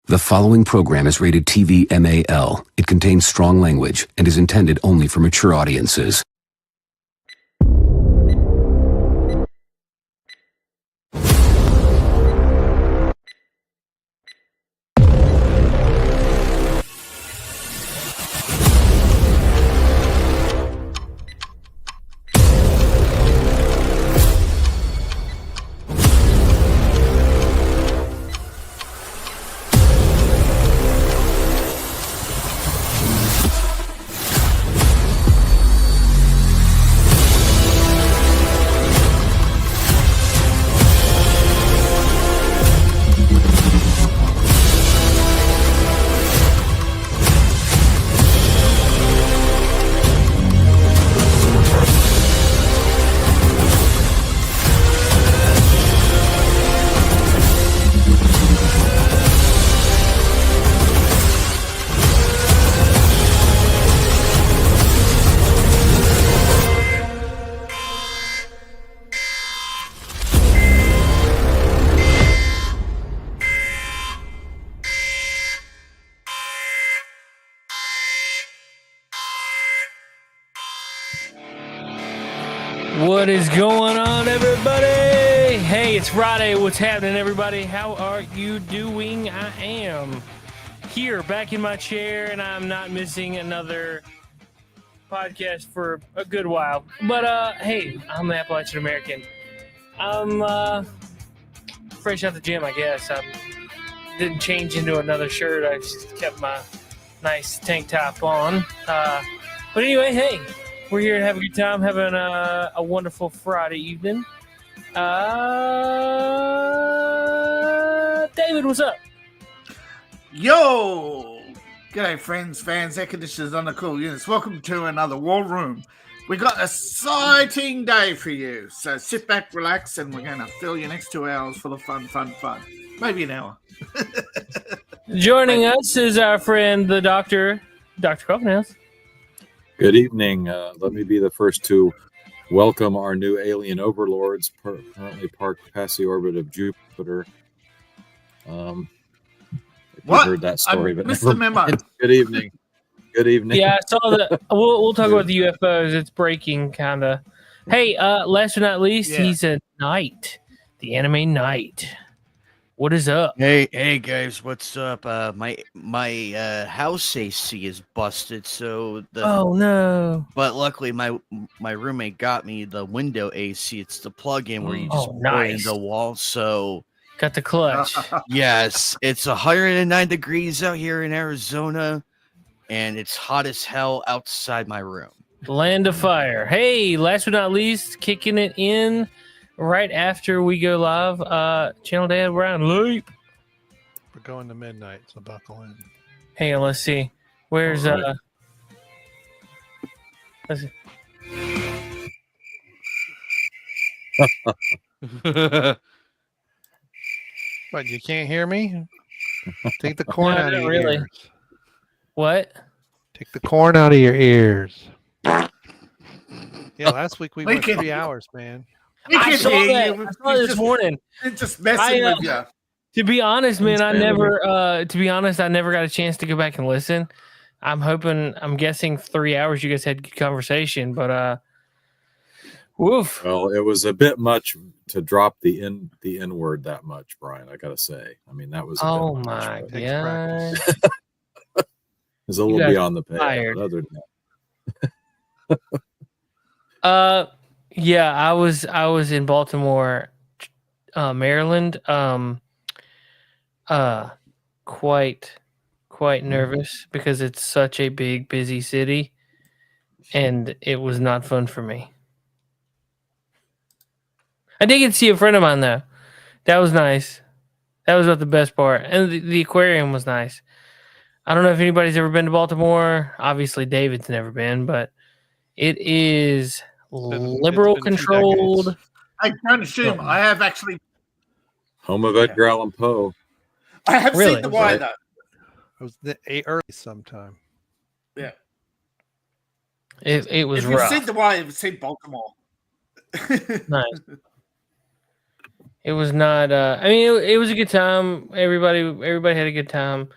The following program is rated TV MAL. It contains strong language and is intended only for mature audiences. What is going on, everybody? Hey, it's Friday. What's happening, everybody? How are you doing? I am here, back in my chair, and I'm not missing another podcast for a good while. But, hey, I'm the Appalachian American. I'm fresh out the gym, I guess. I didn't change into another shirt. I just kept my nice tank top on. But anyway, hey. We're here to have a good time, having a wonderful Friday evening. David, what's up? Yo! G'day, friends, fans, air conditioners on the cool units. Welcome to another War Room. We got an exciting day for you. So sit back, relax, and we're going to fill your next 2 hours full of fun. Maybe an hour. Joining us is our friend, the Dr. Coffenhouse. Good evening. Let me be the first to welcome our new alien overlords currently parked past the orbit of Jupiter. What? You heard that story, but missed the memo. Good evening. Good evening. Yeah, I saw that. We'll talk about the UFOs. It's breaking, kind of. Hey, last but not least, he's a knight, the anime knight. What is up? Hey guys, what's up? My house AC is busted, so oh no! But luckily, my roommate got me the window AC. It's the plug-in where you just put it in the wall. So got the clutch. Yes, it's 109 degrees out here in Arizona, and it's hot as hell outside my room. Land of fire. Hey, last but not least, kicking it in. Right after we go live, Channel Dad, we're on loop. We're going to midnight, so buckle in. Hang on, let's see. Where's right. Let's see. What, you can't hear me? Take the corn No, out of not your really. ears. What? Take the corn out of your ears. Yeah, last week we went 3 hours, man. I saw that. I saw it this morning. Just messing with you. To be honest, man, I never got a chance to go back and listen. I'm guessing 3 hours you guys had good conversation, but woof. Well, it was a bit much to drop the N word that much, Brian. I gotta say. I mean, that was. Oh my god. It's a little beyond the pale. But other than that. Yeah, I was in Baltimore, Maryland. Quite nervous because it's such a big, busy city, and it was not fun for me. I did get to see a friend of mine though. That was nice. That was about the best part, and the aquarium was nice. I don't know if anybody's ever been to Baltimore. Obviously, David's never been, but it is. Liberal controlled. I can't assume. I have actually. home of Edgar Allan Poe. I have seen The Wire, though. It was early sometime. Yeah. It was if you've rough. seen The Wire, you've seen Baltimore. Nice. It was not. I mean, it was a good time. Everybody had a good time.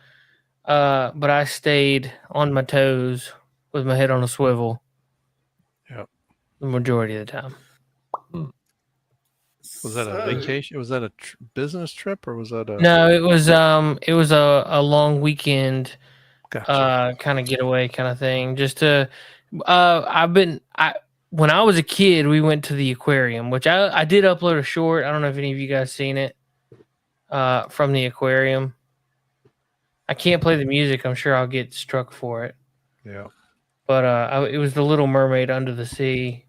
But I stayed on my toes with my head on a swivel. Yep. The majority of the time. Was that a vacation? Was that a business trip or was that a? No, it was a long weekend, Gotcha. kind of getaway kind of thing. Just to, when I was a kid, we went to the aquarium, which I did upload a short. I don't know if any of you guys seen it. From the aquarium. I can't play the music. I'm sure I'll get struck for it. Yeah. But it was the Little Mermaid Under the Sea.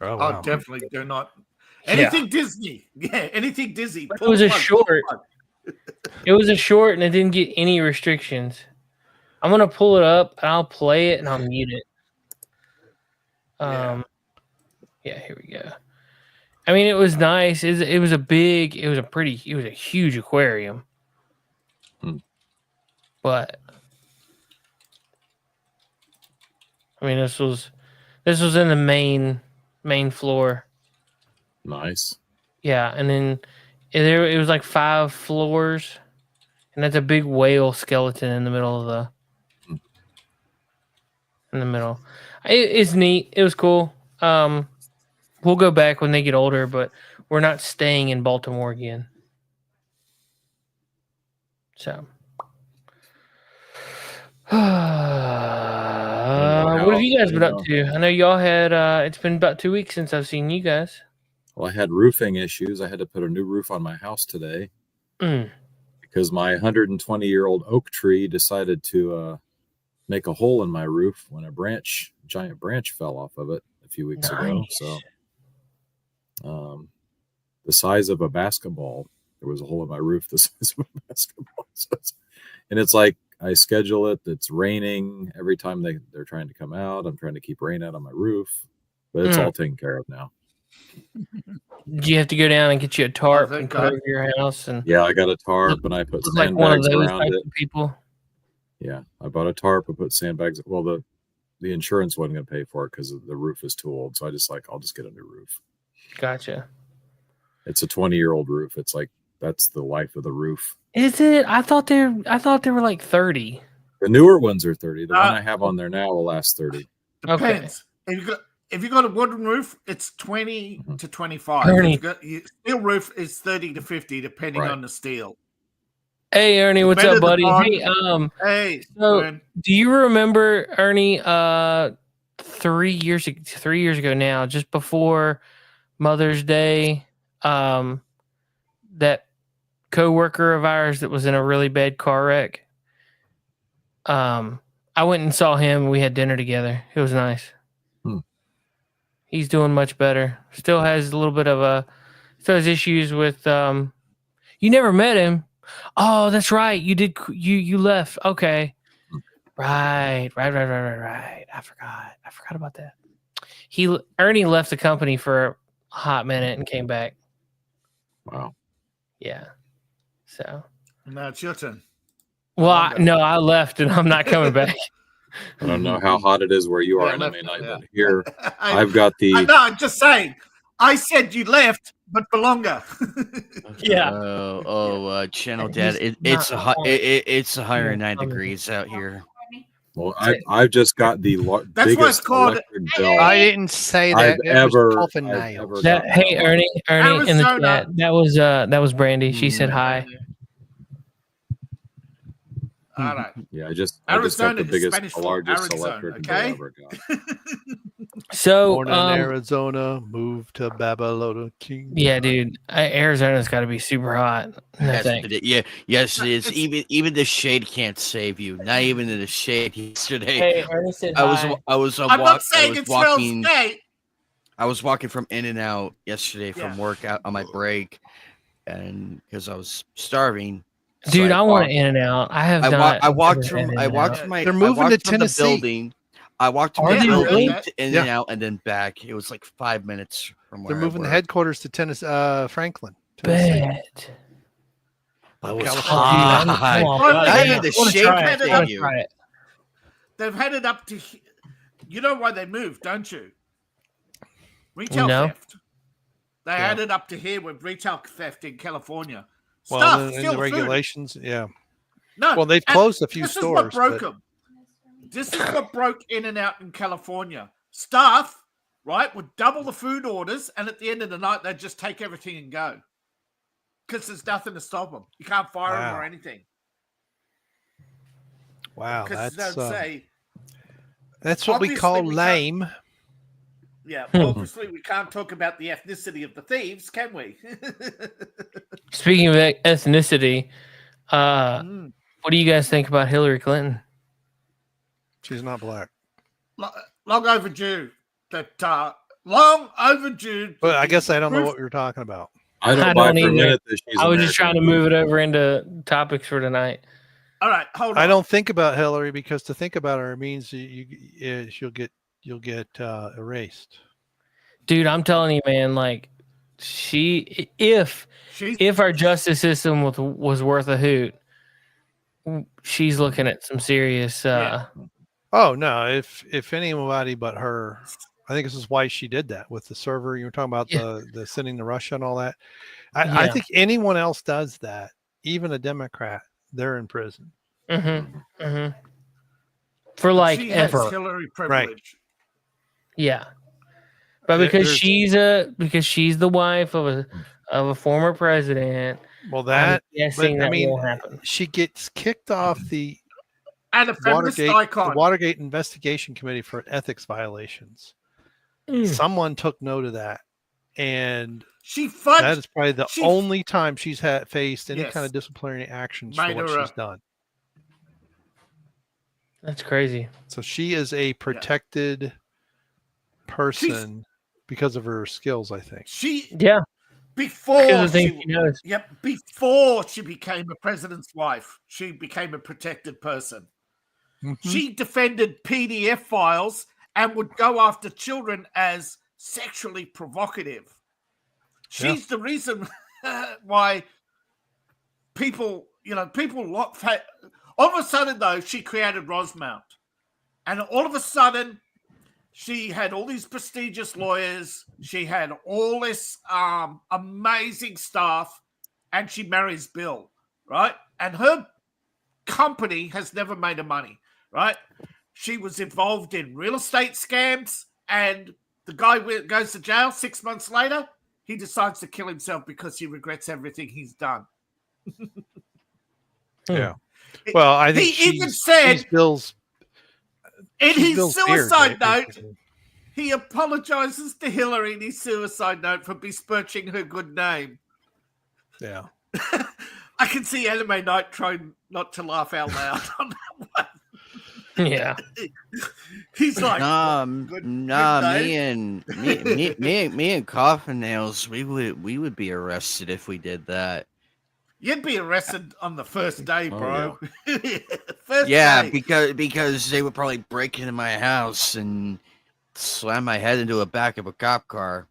Oh, wow. Definitely do not. Anything Disney. Yeah, anything Disney. It was a short. It was a short, and it didn't get any restrictions. I'm going to pull it up, and I'll play it, and I'll mute it. Yeah, here we go. I mean, it was nice. It was a huge aquarium. But I mean, this was in the main floor. Nice. Yeah, and then it was like 5 floors, and that's a big whale skeleton in the middle. It's neat. It was cool. We'll go back when they get older, but we're not staying in Baltimore again. So, what have you guys been up to? I know y'all had. It's been about 2 weeks since I've seen you guys. Well, I had roofing issues. I had to put a new roof on my house today because my 120-year-old oak tree decided to make a hole in my roof when a giant branch fell off of it a few weeks ago. So the size of a basketball, there was a hole in my roof the size of a basketball. And it's like I schedule it. It's raining every time they're trying to come out. I'm trying to keep rain out on my roof, but it's all taken care of now. Do you have to go down and get you a tarp and put over your house? And yeah, I got a tarp and I put sandbags like one of those around it. People. Yeah, I bought a tarp and put sandbags. Well, the insurance wasn't going to pay for it because the roof is too old. So I'll just get a new roof. Gotcha. It's a 20-year-old roof. It's like that's the life of the roof. Is it? I thought they were like 30. The newer ones are 30. The one I have on there now will last 30. Depends. Okay. If you got a wooden roof, it's 20 to 25. Ernie. Steel roof is 30 to 50, depending on the steel. Hey Ernie, what's up, buddy? Hey, so do you remember Ernie? 3 years ago now, just before Mother's Day, that coworker of ours that was in a really bad car wreck. I went and saw him. We had dinner together. It was nice. He's doing much better. Still has a little bit of still has issues with. You never met him. Oh, that's right. You did. You left. Okay. Right. I forgot about that. Ernie left the company for a hot minute and came back. Wow. Yeah. So. Now it's your turn. Well, I left and I'm not coming back. I don't know how hot it is where you are, and I may not even here. I've got the. No, I'm just saying. I said you left, but for longer. Yeah. Channel Dad. It's 109 degrees out here. Well, I've just got the biggest electric bill I didn't say that. Hey, Ernie in the chat. That was Brandy. She said hi. All right. Yeah, I just got the largest electric bill I ever got. So, born in Arizona, moved to Babylon King. Yeah, dude, Arizona's got to be super hot. Yes, it is. Even the shade can't save you. Not even in the shade. Yesterday, hey, Ernest said hi. I was walking from In-N-Out yesterday from work out on my break, and because I was starving. Dude, I want In-N-Out. I walked from my. They're moving to Tennessee. Building. I walked from the building to In-N-Out and then back. It was like 5 minutes from where they're moving the headquarters to Tennessee, Franklin. Bet. That was hot. They've headed up to. You know why they moved, don't you? Retail theft. They added up to here with retail theft in California. Well, in the regulations, No. Well, they've closed a few stores. This is what broke them. This is what broke In and Out in California. Staff, right, would double the food orders, and at the end of the night, they'd just take everything and go. Because there's nothing to stop them. You can't fire them or anything. Wow, that's what we call lame. Yeah, obviously we can't talk about the ethnicity of the thieves, can we? Speaking of ethnicity, what do you guys think about Hillary Clinton? She's not black. Long overdue. Long overdue. But I guess I don't know what you're talking about. I don't buy for a minute that she's I was just trying to move it over into topics for tonight. All right, hold on. I don't think about Hillary because to think about her means you'll get erased. Dude, I'm telling you, man. Like, if our justice system was worth a hoot, she's looking at some serious. Oh no! If anybody but her, I think this is why she did that with the server. You were talking about the sending to Russia and all that. I think anyone else does that, even a Democrat, they're in prison. For like she ever. Has Hillary privilege. Right. Yeah. But because she's the wife of a former president. Well, that won't happen. She gets kicked off the Watergate Investigation Committee for ethics violations. Someone took note of that, and that is probably the only time she's faced any kind of disciplinary actions for what she's done. That's crazy. So she is a protected person because of her skills, I think. Before she became a president's wife, she became a protected person. She defended PDF files and would go after children as sexually provocative. She's the reason why people all of a sudden, though, she created Rosemount. And all of a sudden, she had all these prestigious lawyers. She had all this amazing staff. And she marries Bill, right? And her company has never made her money, right? She was involved in real estate scams. And the guy goes to jail 6 months later. He decides to kill himself because he regrets everything he's done. Yeah. Well, I think he even said Bill's in his suicide note, he apologizes to Hillary in his suicide note for besmirching her good name. Yeah. I can see Anime Night trying not to laugh out loud on that one. Yeah. He's like, me and Coffin Nails, we would be arrested if we did that. You'd be arrested on the first day, bro. Day. because they would probably break into my house and slam my head into the back of a cop car.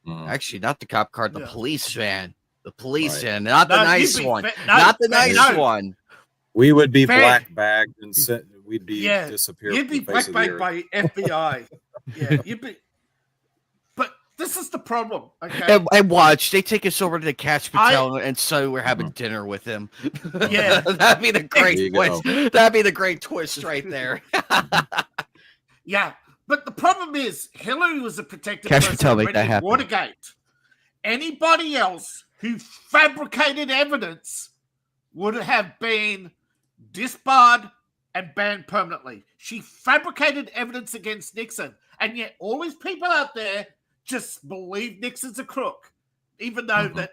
Actually, not the cop car, the police van. The police van, not the nice one. Not the nice one. We would be black bagged and we'd be disappeared. You'd be black bagged by FBI. You'd be. But this is the problem, okay? And watch, they take us over to the Catch Patel, and so we're having dinner with him. Yeah, that'd be the great twist. That'd be the great twist right there. Yeah, but the problem is Hillary was a protected Catch person Patel, make that happen. Watergate. Anybody else who fabricated evidence would have been disbarred and banned permanently. She fabricated evidence against Nixon, and yet all these people out there just believe Nixon's a crook, even though that,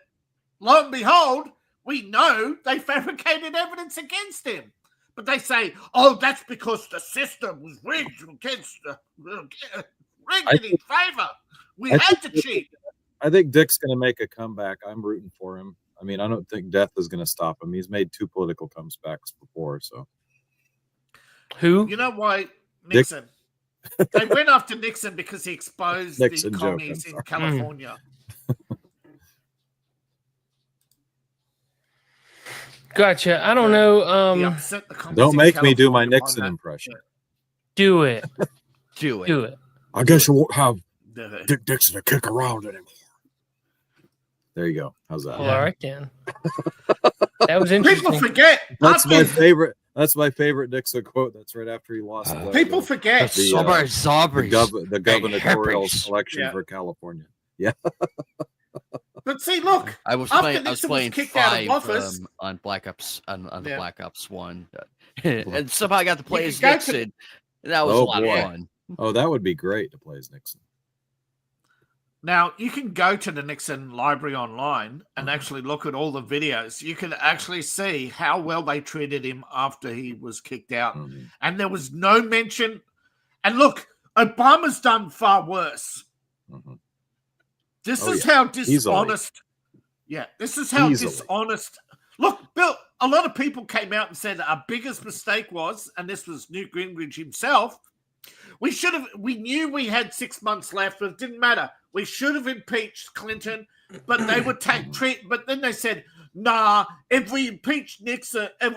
lo and behold, we know they fabricated evidence against him. But they say, "Oh, that's because the system was rigged against rigged in his favor. We had to cheat." I think Dick's going to make a comeback. I'm rooting for him. I mean, I don't think death is going to stop him. He's made 2 political comebacks before, so. Who? You know why Nixon? They went after Nixon because he exposed the commies in California. Gotcha. I don't know. Don't make me do my Nixon impression. Do it. Do it. I guess you won't have Dick Dixon to kick around anymore. There you go. How's that? Well, all right then. That was interesting. People forget. That's my favorite. That's my favorite Nixon quote. That's right after he lost. People forget the gubernatorial election for California. Yeah. But see, look, I was playing kicked 5 out of office on Black Ops on the Black Ops 1, and somehow I got to play as Nixon. That was a lot of fun. Oh, that would be great to play as Nixon. Now, you can go to the Nixon library online and actually look at all the videos. You can actually see how well they treated him after he was kicked out. Mm-hmm. And there was no mention. And look, Obama's done far worse. Mm-hmm. This is how dishonest. Yeah, this is how dishonest. Look, Bill, a lot of people came out and said our biggest mistake was, and this was Newt Gingrich himself, we knew we had 6 months left, but it didn't matter. We should have impeached Clinton, but they would but then they said, nah, if we impeach Nixon, it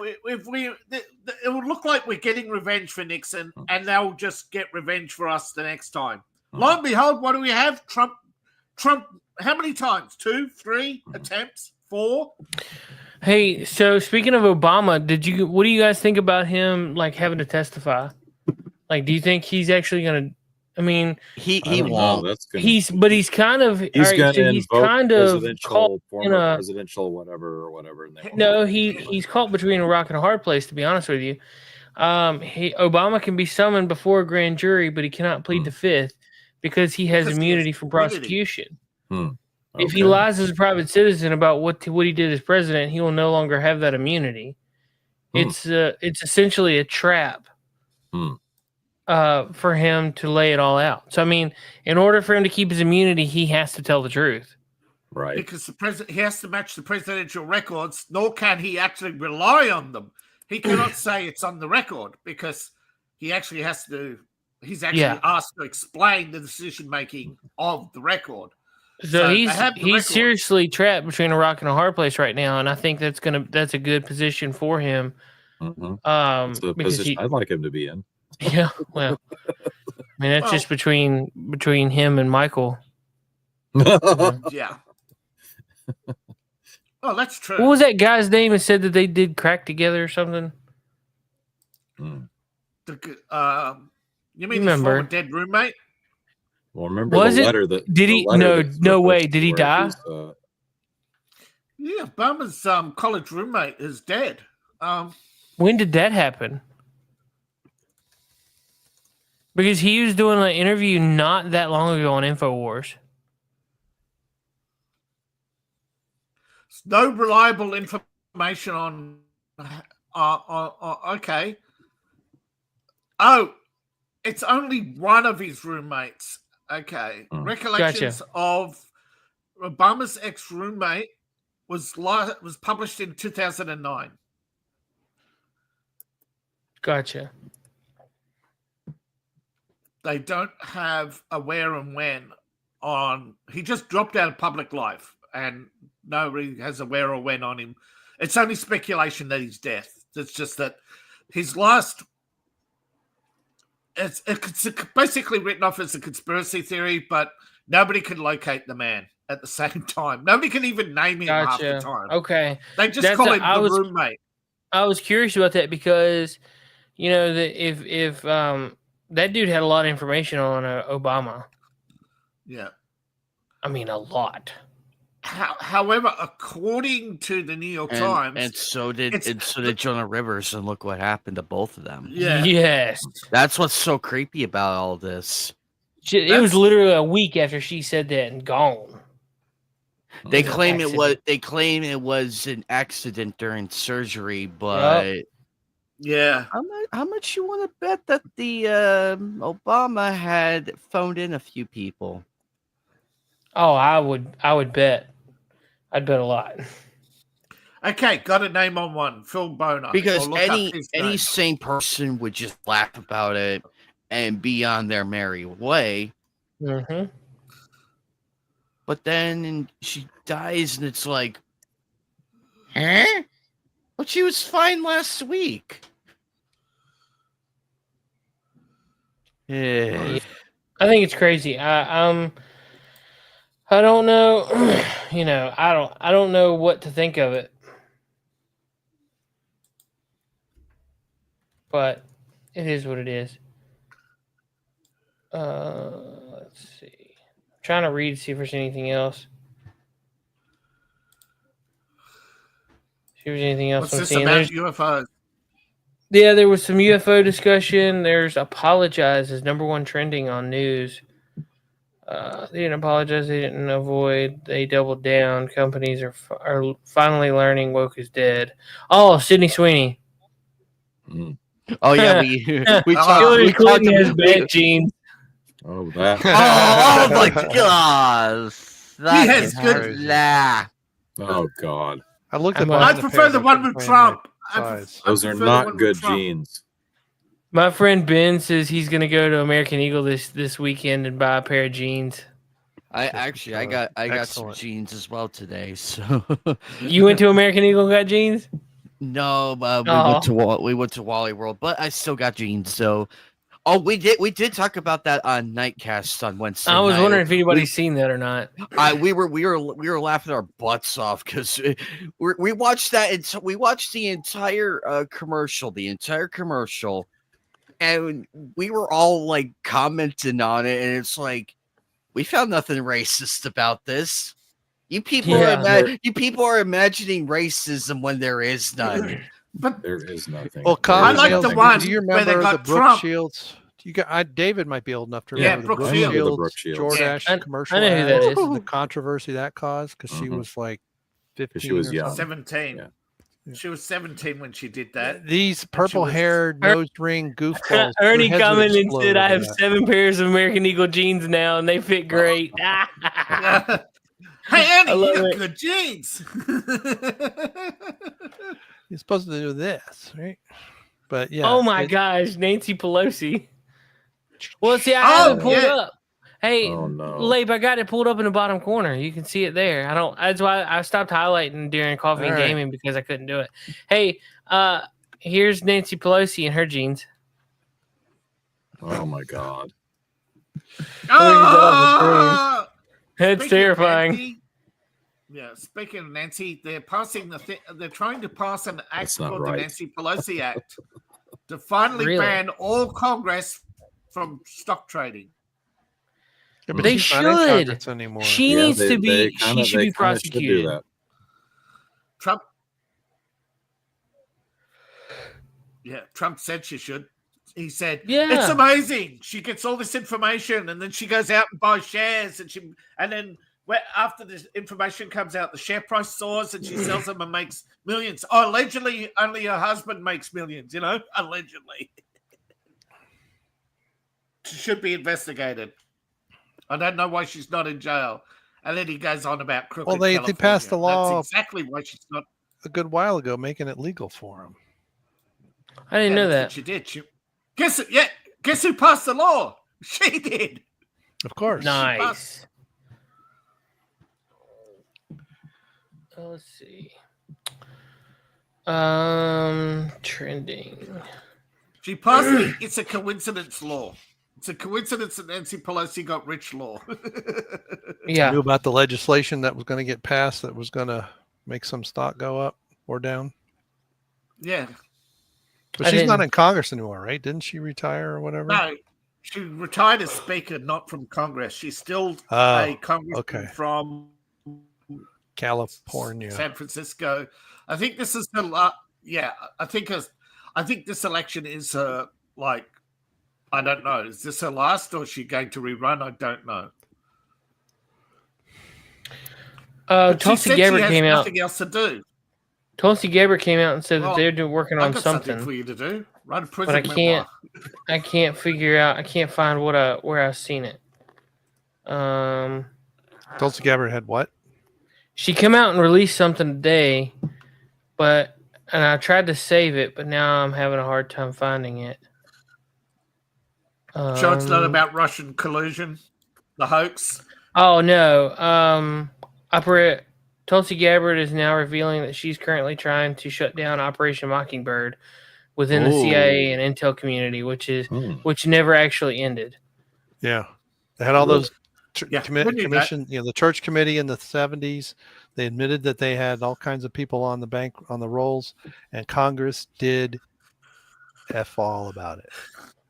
would look like we're getting revenge for Nixon, and they'll just get revenge for us the next time. Lo and behold, what do we have? Trump, how many times? 2, 3 attempts? 4? Hey, so speaking of Obama, what do you guys think about him having to testify? Do you think he's actually going to? I mean, he won't. He's kind of caught in a presidential whatever. No, he's caught between a rock and a hard place. To be honest with you, Obama can be summoned before a grand jury, but he cannot plead the fifth because he has immunity from prosecution. Okay. If he lies as a private citizen about what he did as president, he will no longer have that immunity. It's essentially a trap. For him to lay it all out. So, I mean, in order for him to keep his immunity, he has to tell the truth. Right. Because he has to match the presidential records, nor can he actually rely on them. He cannot say it's on the record because he actually has to, he's actually asked to explain the decision-making of the record. So he's seriously trapped between a rock and a hard place right now, and I think that's a good position for him. Mm-hmm. That's the position I'd like him to be in. Yeah, well, I mean that's just between him and Michael. Yeah. Oh, that's true. What was that guy's name that said that they did crack together or something? You mean his former dead roommate? Well, remember letter that did he? No way. Did he die? Yeah, Obama's college roommate is dead. When did that happen? Because he was doing an interview not that long ago on InfoWars. No reliable information on okay. Oh, it's only one of his roommates. Okay. Recollections of Obama's ex-roommate was published in 2009. Gotcha. They don't have a where and when on. He just dropped out of public life, and nobody has a where or when on him. It's only speculation that he's dead. It's just that his last. It's basically written off as a conspiracy theory, but nobody can locate the man at the same time. Nobody can even name him half the time. Okay, they just call him the roommate. I was curious about that because, if that dude had a lot of information on Obama. Yeah. I mean, a lot. However, according to the New York Times... And so did Jonah Rivers, and look what happened to both of them. Yeah. Yes. That's what's so creepy about all this. It was literally a week after she said that and gone. They claim it was an accident during surgery, but... Yep. Yeah. How much you want to bet that the Obama had phoned in a few people? Oh, I would bet. I'd bet a lot. Okay, got a name on one. Phil Boner. Because any sane person would just laugh about it and be on their merry way. Mm-hmm. But then she dies, and it's like, huh? But she was fine last week. Yeah. I think it's crazy. I I don't know. I don't know what to think of it. But it is what it is. Let's see. I'm trying to read, see if there's anything else. See if there's anything else. What's this about UFOs? Yeah, there was some UFO discussion. There's apologize is number one trending on news. They didn't apologize. They didn't avoid. They doubled down. Companies are finally learning woke is dead. Oh, Sydney Sweeney. Oh yeah, we Hillary Clinton has bad genes. Oh, that. oh my gosh. He has good. Nah. Oh God. I looked at. I prefer the one with Trump. Those are not good genes. My friend Ben says he's going to go to American Eagle this weekend and buy a pair of jeans. I got some jeans as well today. So you went to American Eagle and got jeans? No, we went to Wally World, but I still got jeans. So, we did talk about that on Nightcast on Wednesday. I was wondering if anybody's seen that or not. We were laughing our butts off because we watched that and we watched the entire commercial, and we were all like commenting on it, and it's like we found nothing racist about this. You people are imagining racism when there is none. But there is nothing. Well, I like the one. Do you remember the Brooke Trump. Shields? David might be old enough to remember Brooke the Shields. Brooke Shields Jordache commercial. I know who that is. The controversy that caused because she was like 15. She was young. 17. Yeah. She was 17 when she did that. These purple-haired, nose ring goofballs. Ernie commented and said, "I have 7 pairs of American Eagle jeans now, and they fit great." Hey, Ernie, you got good jeans. You're supposed to do this, right? But yeah. Oh my gosh, Nancy Pelosi. Well, see, I have it pulled up. Hey, Lape, I got it pulled up in the bottom corner. You can see it there. That's why I stopped highlighting during Coffee and Gaming because I couldn't do it. Hey, here's Nancy Pelosi in her jeans. Oh my God. Oh! That's terrifying. Speaking of Nancy, they're trying to pass an act called the Nancy Pelosi Act to finally ban all Congress from stock trading. Yeah, but they should. She needs to be. She should be prosecuted. Trump said she should. He said, "It's amazing. She gets all this information, and then she goes out and buys shares, and then after this information comes out, the share price soars, and she sells them and makes millions. Oh, allegedly, only her husband makes millions. Allegedly, she should be investigated. I don't know why she's not in jail." And then he goes on about crooked. Well, they passed the law. That's exactly why she's not. A good while ago, making it legal for them. I didn't know that. She did. Guess who passed the law? She did. Of course. Nice. Let's see. Trending. She passed the "it's a coincidence" law. It's a coincidence that Nancy Pelosi got rich law. Yeah. You knew about the legislation that was going to get passed that was going to make some stock go up or down? Yeah. But she's not in Congress anymore, right? Didn't she retire or whatever? No, she retired as Speaker, not from Congress. She's still a congressman from California, San Francisco. I think this is the last. Yeah, I think this election is like, I don't know. Is this her last, or is she going to rerun? I don't know. Tulsi Gabbard came out. Nothing else to do. Tulsi Gabbard came out and said that they're working on something for you to do. Write a prison but I can't figure out. I can't find where I've seen it. Tulsi Gabbard had what? She came out and released something today, and I tried to save it, but now I'm having a hard time finding it. So it's not about Russian collusion, the hoax. Oh no. Tulsi Gabbard is now revealing that she's currently trying to shut down Operation Mockingbird within the CIA and intel community, which never actually ended. Yeah, they had all those commission, the church committee in the 70s, they admitted that they had all kinds of people on the rolls, and Congress did F all about it.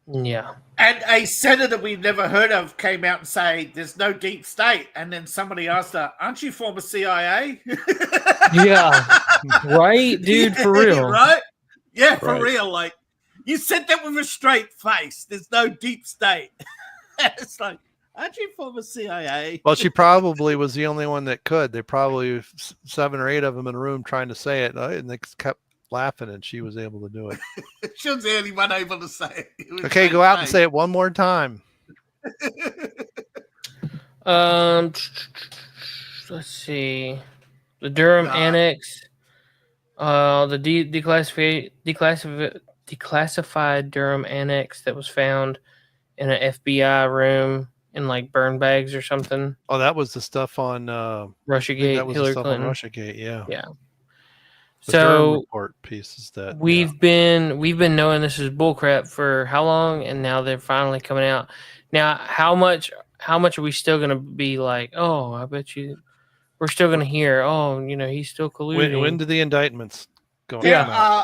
Yeah. And a senator we've never heard of came out and say there's no deep state. And then somebody asked her, aren't you former CIA? Yeah. Right, dude, for real. Right? Yeah, for real. Like, you said that with a straight face. There's no deep state. It's like, aren't you former CIA? Well, she probably was the only one that could. They probably 7 or 8 of them in a room trying to say it, and they kept laughing, and she was able to do it. She was the only one able to say it. Okay, go out and say it one more time. Let's see. The Durham Annex, the declassified Durham Annex that was found in an FBI room in like burn bags or something. Oh, that was the stuff on Russiagate. That was Hillary the stuff Clinton. on Russiagate, yeah. Yeah. The so Durham report pieces that we've been knowing this is bullcrap for how long, and now they're finally coming out. Now, how much are we still going to be like? Oh, I bet you we're still going to hear. Oh, he's still colluding. When do the indictments go? Yeah.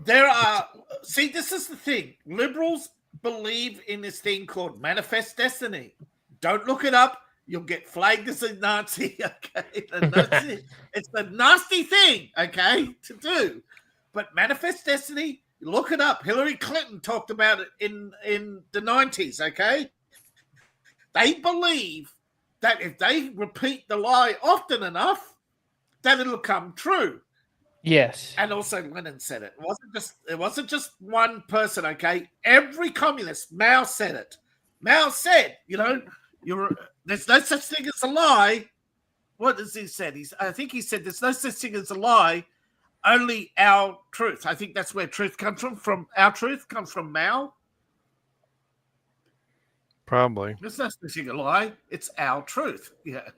There are. See, this is the thing. Liberals believe in this thing called manifest destiny. Don't look it up. You'll get flagged as a Nazi, okay? And that's it. It's a nasty thing, okay, to do. But manifest destiny, look it up. Hillary Clinton talked about it in the 90s, okay? They believe that if they repeat the lie often enough, that it'll come true. Yes. And also Lenin said it. It wasn't just one person, okay? Every communist, Mao said it. Mao said, there's no such thing as a lie. What does he said? I think he said there's no such thing as a lie, only our truth. I think that's where truth comes from. Our truth comes from Mao. Probably. There's no such thing as a lie. It's our truth. Yeah.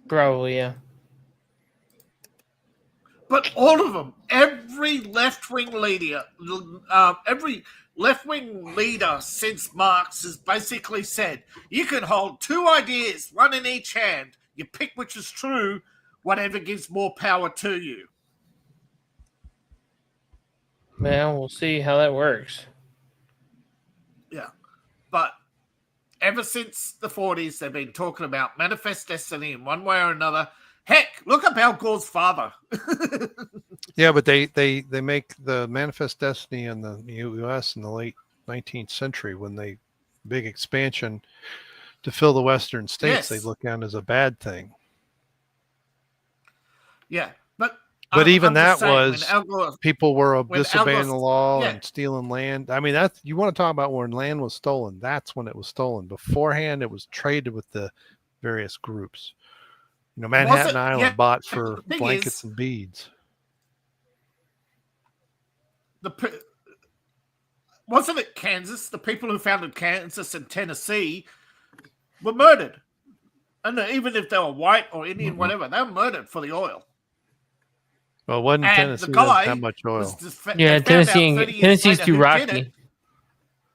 Probably, yeah. But all of them, every left-wing leader, since Marx has basically said, you can hold 2 ideas, one in each hand. You pick which is true, whatever gives more power to you. Man, we'll see how that works. Yeah. But ever since the 40s, they've been talking about manifest destiny in one way or another. Heck, look up Al Gore's father. Yeah, but they make the manifest destiny in the U.S. in the late 19th century when they big expansion to fill the western states. They look at as a bad thing. Yeah, but even that was people were disobeying the law and stealing land. I mean, you want to talk about when land was stolen. That's when it was stolen. Beforehand, it was traded with the various groups. Manhattan Island bought for blankets and beads. Wasn't it Kansas? The people who founded Kansas and Tennessee were murdered. And even if they were white or Indian, whatever, they were murdered for the oil. Well, it wasn't Tennessee. The guy that much oil. Tennessee's too rocky.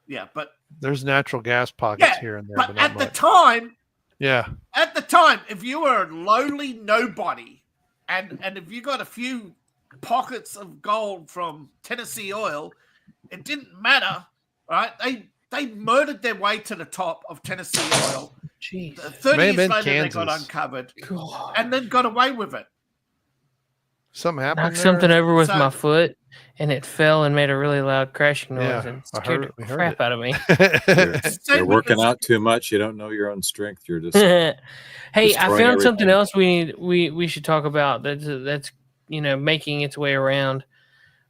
Yeah, but there's natural gas pockets here and there. But at the time, yeah. At the time, if you were a lowly nobody, and if you got a few pockets of gold from Tennessee oil, it didn't matter, right? They murdered their way to the top of Tennessee oil. Jeez. 30 years later, they got uncovered and then got away with it. Something happened. Knocked something over with my foot, and it fell and made a really loud crashing noise and scared the crap out of me. You're working out too much. You don't know your own strength. You're just hey, I found everything. something else we should talk about. That's making its way around.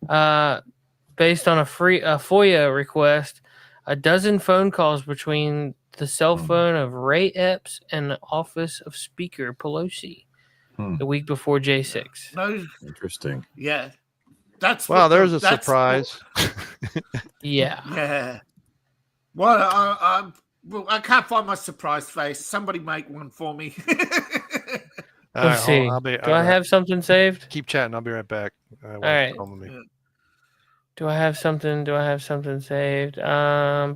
Based on a FOIA request, a dozen phone calls between the cell phone of Ray Epps and the office of Speaker Pelosi. The week before J6. Interesting. Yeah. There's a surprise. Yeah. Yeah. Well, I can't find my surprise face. Somebody make one for me. Let's see. Do I have something saved? Keep chatting. I'll be right back. All right. Do I have something saved? Oh,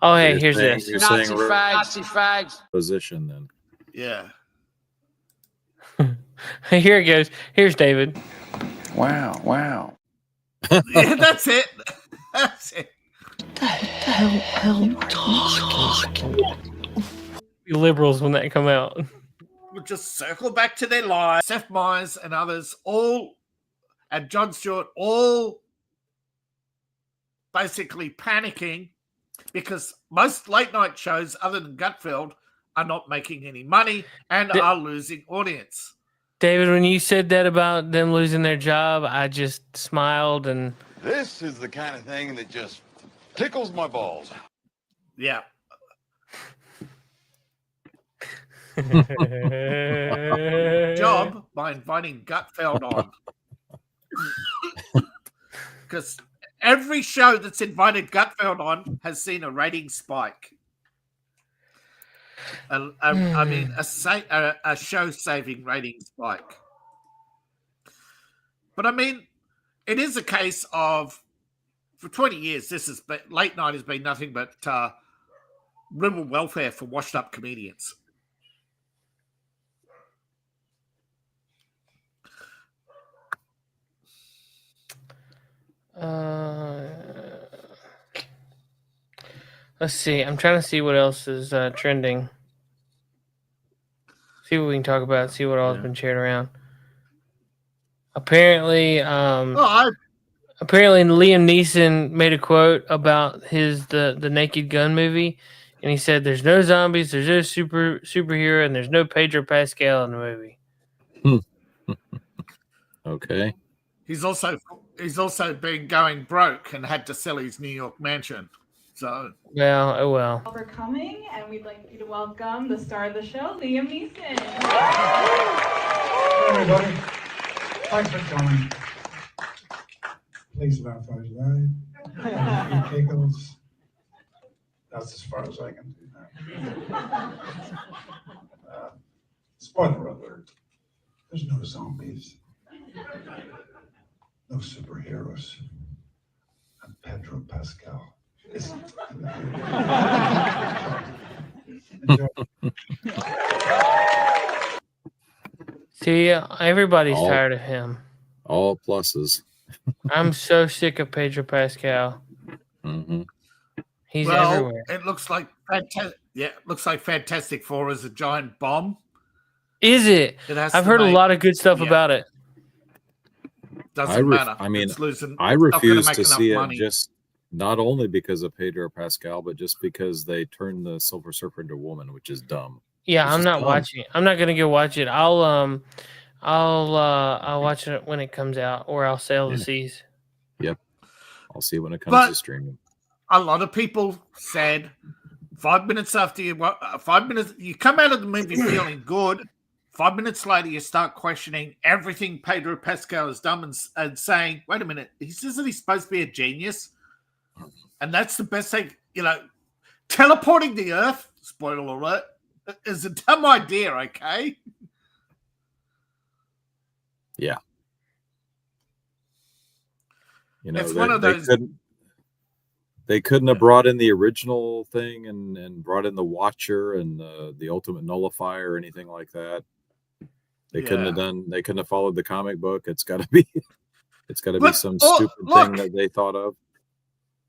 hey, here's this. You're saying Nazi fags. Position then. Yeah. Here it goes. Here's David. Wow. Yeah, that's it. That's it. The hell talking. Liberals when that come out. We'll just circle back to their lives. Seth Meyers and others, and Jon Stewart, all basically panicking because most late night shows, other than Gutfeld, are not making any money and are losing audience. David, when you said that about them losing their job, I just smiled and. This is the kind of thing that just tickles my balls. Yeah. Job by inviting Gutfeld on. Because every show that's invited Gutfeld on has seen a rating spike. I mean, a show-saving rating spike. But I mean, it is a case of, for 20 years, late night has been nothing but rural welfare for washed-up comedians. Let's see. I'm trying to see what else is trending. See what we can talk about. See what all has been shared around. Apparently, Liam Neeson made a quote about the Naked Gun movie, and he said, "There's no zombies, there's no superhero, and there's no Pedro Pascal in the movie." Okay. He's also been going broke and had to sell his New York mansion. So well. For coming, and we'd like you to welcome the star of the show, Liam Neeson. Hey everybody, thanks for coming. Please laugh out loud. Giggles. That's as far as I can do now. Spoiler alert: there's no zombies, no superheroes, and Pedro Pascal. See, everybody's tired of him. All pluses. I'm so sick of Pedro Pascal. Mm-hmm. He's everywhere. It looks like Fantastic Four is a giant bomb. Is it? I've heard a lot of good stuff about it. Doesn't matter. I mean, I refuse to see it just not only because of Pedro Pascal, but just because they turned the Silver Surfer into a woman, which is dumb. Yeah, I'm not watching it. I'm not gonna go watch it. I'll watch it when it comes out, or I'll sail the seas. Yep, I'll see when it comes to streaming. A lot of people said 5 minutes after you come out of the movie feeling good. 5 minutes later, you start questioning everything Pedro Pascal has done and saying, "Wait a minute, isn't he supposed to be a genius?" And that's the best thing, teleporting the Earth. Spoiler alert. Is a dumb idea, okay? Yeah. It's one of those. They couldn't have brought in the original thing and brought in the Watcher and the Ultimate Nullifier or anything like that. They couldn't have done. They couldn't have followed the comic book. It's got to be some stupid thing that they thought of.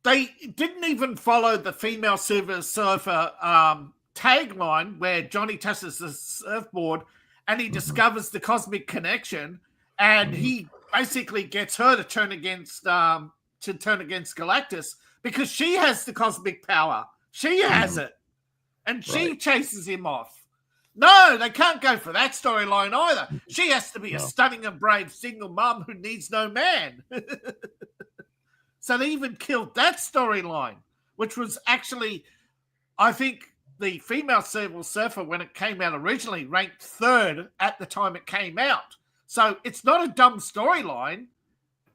They didn't even follow the female Silver Surfer tagline where Johnny touches the surfboard and he discovers the cosmic connection, and he basically gets her to turn against Galactus because she has the cosmic power. She has it, and she chases him off. No, they can't go for that storyline either. She has to be a stunning and brave single mom who needs no man. So they even killed that storyline, which was actually, I think, the female Silver Surfer, when it came out originally, ranked 3rd at the time it came out. So it's not a dumb storyline.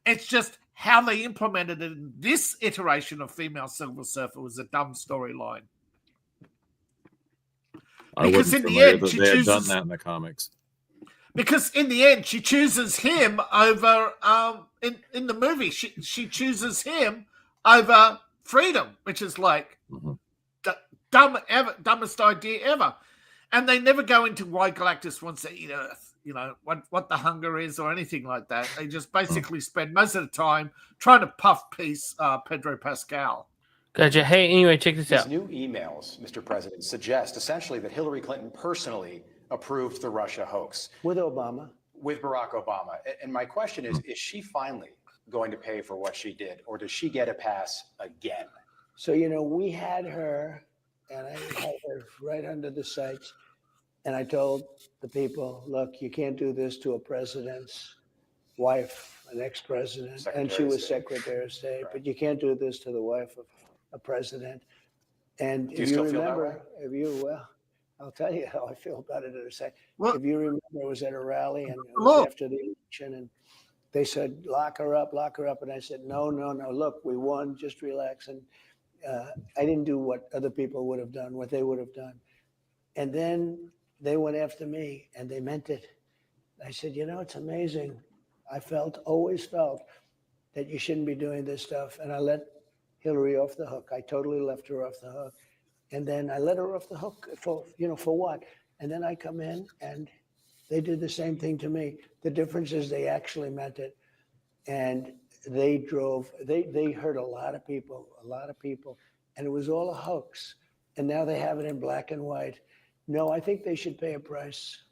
It's just how they implemented it in this iteration of female Silver Surfer was a dumb storyline. I wasn't familiar that they had done that in the comics. because in the end she chooses him over in the movie she chooses him over freedom, which is like dumbest idea ever. And they never go into why Galactus wants to eat Earth, what the hunger is or anything like that. They just basically spend most of the time trying to puff piece Pedro Pascal. Gotcha. Hey, anyway, check this out. These new emails, Mr. President, suggest essentially that Hillary Clinton personally approved the Russia hoax. With Obama. With Barack Obama. And my question is she finally going to pay for what she did, or does she get a pass again? So, we had her, and I had her right under the sights. And I told the people, look, you can't do this to a president's wife, an ex-president, and she was Secretary of State, but you can't do this to the wife of a president. And do you still feel that way? Well, I'll tell you how I feel about it in a second. If you remember, I was at a rally and it was after the election, and they said, lock her up. And I said, no, look, we won, just relax. And I didn't do what other people would have done, what they would have done. And then they went after me, and they meant it. I said, it's amazing. I always felt that you shouldn't be doing this stuff. And I let Hillary off the hook. I totally left her off the hook. And then I let her off the hook for what? And then I come in, and they did the same thing to me. The difference is they actually meant it. And they hurt a lot of people. And it was all a hoax. And now they have it in black and white. No, I think they should pay a price.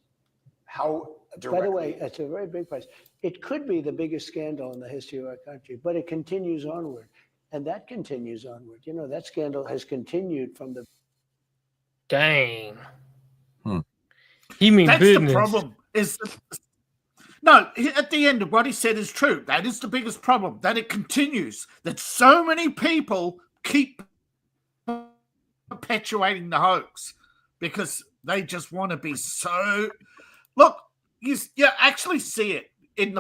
How directly? By the way, it's a very big price. It could be the biggest scandal in the history of our country, but it continues onward. And that continues onward. That scandal has continued from the... Dang. He means that's business. The problem. No, at the end of what he said is true. That is the biggest problem, that it continues, that so many people keep perpetuating the hoax because they just want to be so... Look, you actually see it in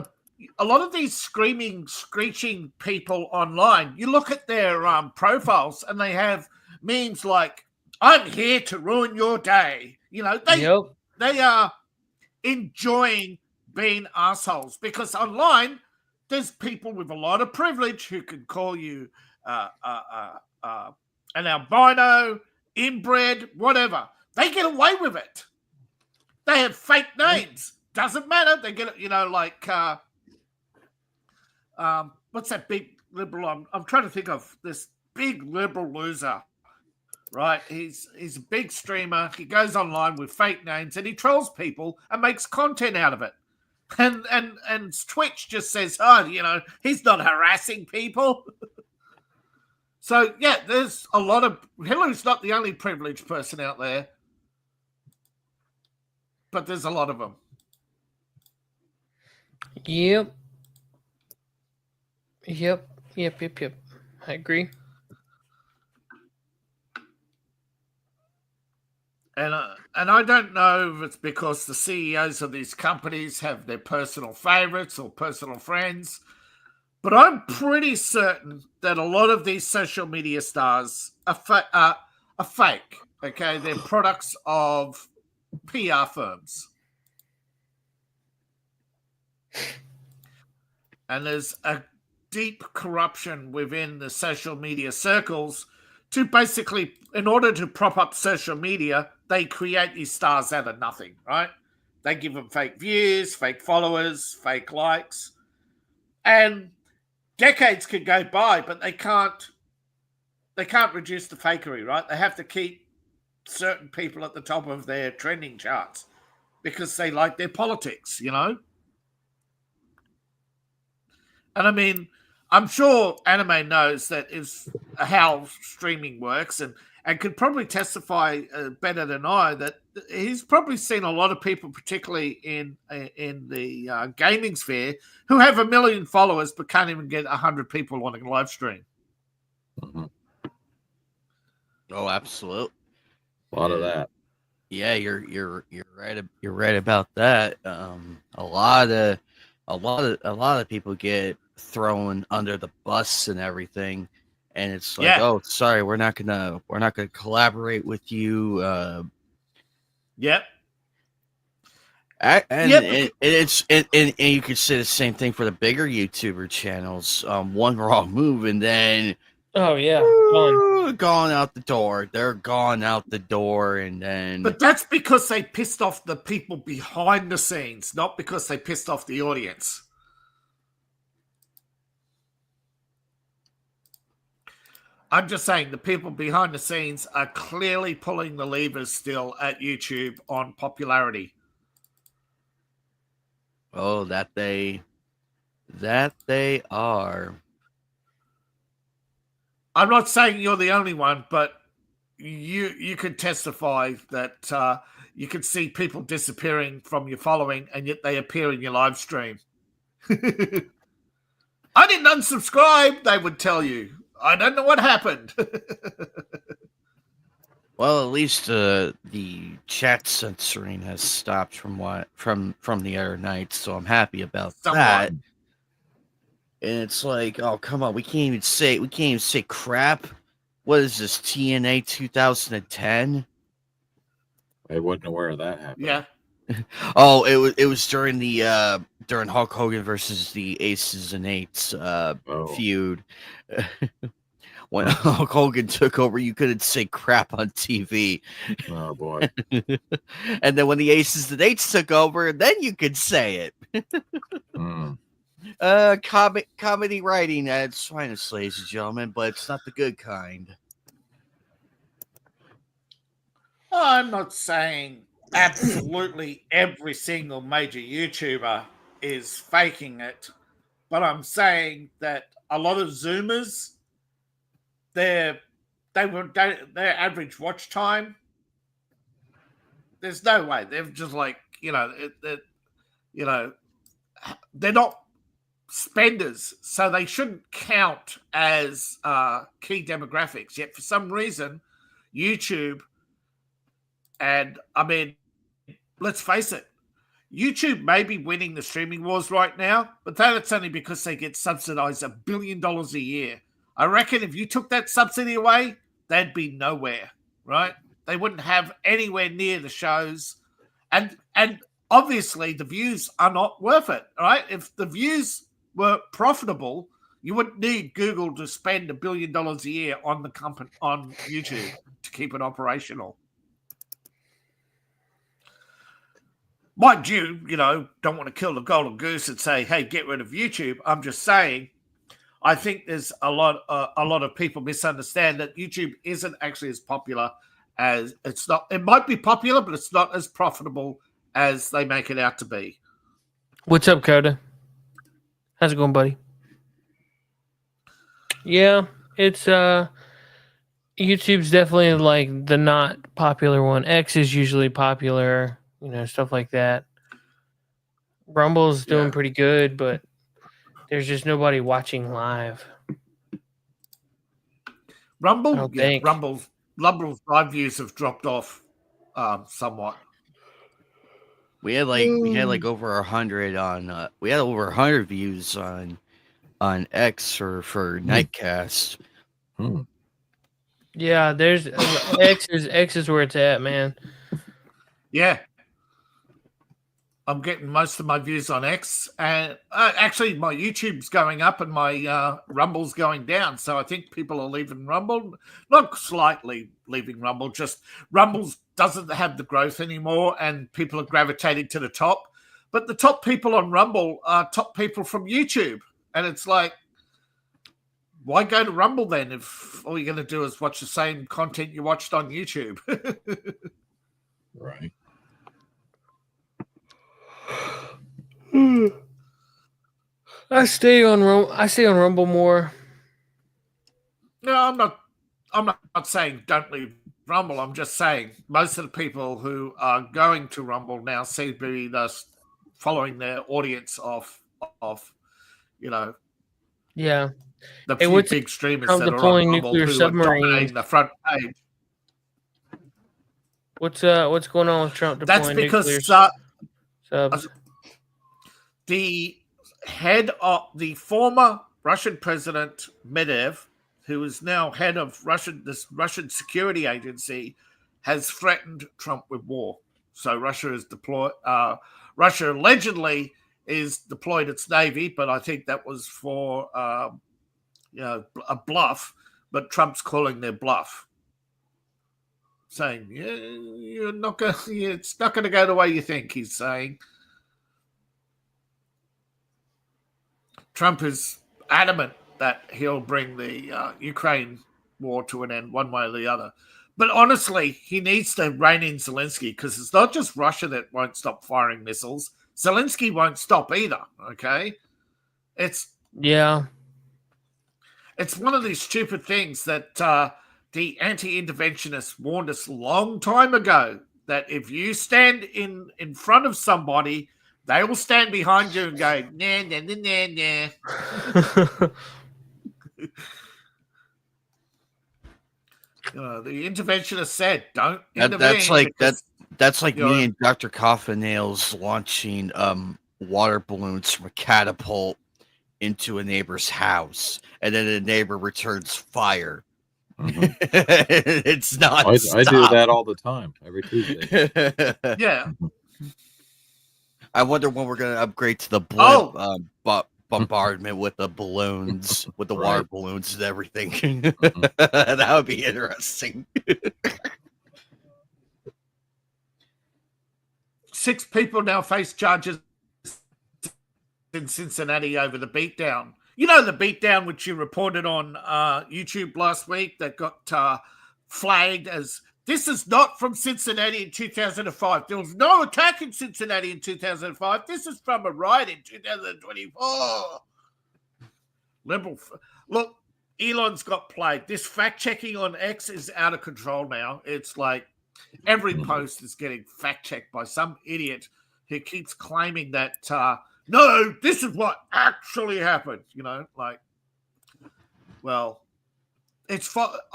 a lot of these screeching people online. You look at their profiles and they have memes like, I'm here to ruin your day. They are enjoying being assholes because online there's people with a lot of privilege who can call you an albino, inbred, whatever. They get away with it. They have fake names. Doesn't matter. They get it, like what's that big liberal? I'm trying to think of this big liberal loser. Right? He's a big streamer. He goes online with fake names and he trolls people and makes content out of it. And Twitch just says, he's not harassing people. So yeah, there's a lot of... Hillary's not the only privileged person out there, but there's a lot of them. Yep. I agree. And I don't know if it's because the CEOs of these companies have their personal favorites or personal friends, but I'm pretty certain that a lot of these social media stars are fake. Okay, they're products of PR firms. And there's a deep corruption within the social media circles to basically, in order to prop up social media, they create these stars out of nothing, right? They give them fake views, fake followers, fake likes. And decades could go by, but they can't reduce the fakery, right? They have to keep certain people at the top of their trending charts because they like their politics, And I mean, I'm sure Anime knows that is how streaming works and could probably testify better than I that he's probably seen a lot of people, particularly in the gaming sphere, who have 1 million followers but can't even get 100 people on a live stream. Mm-hmm. Oh, absolutely. A lot of that. Yeah, you're right. You're right about that. A lot of people get thrown under the bus and everything, and it's like, oh, sorry, we're not gonna collaborate with you. Yep. And you could say the same thing for the bigger YouTuber channels. One wrong move, and then gone out the door. They're gone out the door, and then. But that's because they pissed off the people behind the scenes, not because they pissed off the audience. I'm just saying the people behind the scenes are clearly pulling the levers still at YouTube on popularity. Oh, that they are. I'm not saying you're the only one, but you could testify that you could see people disappearing from your following, and yet they appear in your live stream. I didn't unsubscribe, they would tell you. I don't know what happened. Well, at least the chat censoring has stopped from the other night, so I'm happy about that. And it's like, oh come on, we can't even say crap. What is this, TNA 2010? I wasn't aware of that happening. Yeah. Oh, it was during the during Hulk Hogan versus the Aces and Eights feud. When Hulk Hogan took over, you couldn't say crap on TV. Oh boy! And then when the Aces and Eights took over, then you could say it. Comedy writing at its finest, ladies and gentlemen, but it's not the good kind. I'm not saying absolutely every single major YouTuber is faking it, but I'm saying that a lot of Zoomers, their average watch time, there's no way. They're just like, they're not spenders, so they shouldn't count as key demographics. Yet for some reason, YouTube, and I mean, let's face it, YouTube may be winning the streaming wars right now, but that's only because they get subsidized $1 billion a year. I reckon if you took that subsidy away, they'd be nowhere, right? They wouldn't have anywhere near the shows. And obviously the views are not worth it, right? If the views were profitable, you wouldn't need Google to spend $1 billion a year on the company, on YouTube, to keep it operational. Mind you, don't want to kill the golden goose and say, hey, get rid of YouTube. I'm just saying, I think there's a lot of people misunderstand that YouTube isn't actually as popular as it's not. It might be popular, but it's not as profitable as they make it out to be. What's up, Coda? How's it going, buddy? Yeah, it's YouTube's definitely like the not popular one. X is usually popular, stuff like that. Rumble's doing pretty good, but there's just nobody watching live. Rumble's live views have dropped off somewhat. We had over 100 on. We had over 100 views on X for Nightcast. Yeah, there's X is where it's at, man. Yeah. I'm getting most of my views on X, and actually my YouTube's going up and my Rumble's going down. So I think people are leaving Rumble, not slightly leaving Rumble, just Rumble doesn't have the growth anymore, and people are gravitating to the top. But the top people on Rumble are top people from YouTube, and it's like, why go to Rumble then if all you're going to do is watch the same content you watched on YouTube? Right. I stay on Rumble more. No, I'm not saying don't leave Rumble. I'm just saying most of the people who are going to Rumble now seem to be thus following their audience of Yeah. The few big streamers that are on Rumble who are dominating the front page. What's going on with Trump deploying That's because subs? The head of the former Russian president Medvedev, who is now head of this Russian security agency, has threatened Trump with war. So Russia is deployed. Russia allegedly is deployed its navy, but I think that was for a bluff. But Trump's calling their bluff, saying, "You're not going. It's not going to go the way you think." He's saying. Trump is adamant that he'll bring the Ukraine war to an end one way or the other. But honestly, he needs to rein in Zelensky, because it's not just Russia that won't stop firing missiles. Zelensky won't stop either, okay? It's one of these stupid things that the anti-interventionists warned us a long time ago, that if you stand in front of somebody, they will stand behind you and go, nah, nah, nah, nah, nah. The interventionist said, don't intervene. That's like me and Dr. Coffin-Nails launching water balloons from a catapult into a neighbor's house, and then the neighbor returns fire. Mm-hmm. It's not. I do that all the time, every Tuesday. Yeah. I wonder when we're going to upgrade to the bombardment with the balloons, with the water balloons and everything. That would be interesting. 6 people now face charges in Cincinnati over the beatdown. You know, the beatdown which you reported on YouTube last week that got flagged as, this is not from Cincinnati in 2005. There was no attack in Cincinnati in 2005. This is from a riot in 2024. Liberal. Look, Elon's got played. This fact-checking on X is out of control now. It's like every post is getting fact-checked by some idiot who keeps claiming that, no, this is what actually happened. You know, like, well...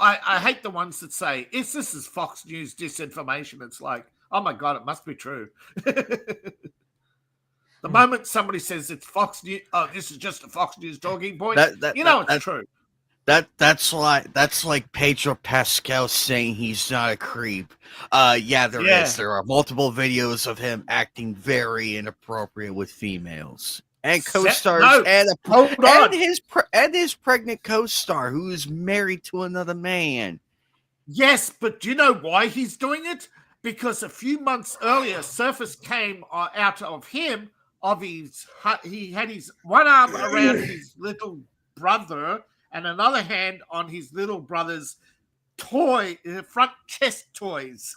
I hate the ones that say, if this is Fox News disinformation, it's like, oh my God, it must be true. The moment somebody says it's Fox News, oh, this is just a Fox News talking point, it's true. That's like Pedro Pascal saying he's not a creep. There is. There are multiple videos of him acting very inappropriate with females. And co-stars and his pregnant co-star who is married to another man. Yes, but do you know why he's doing it? Because a few months earlier, surface came out of him. He had his one arm around his little brother and another hand on his little brother's front chest toys.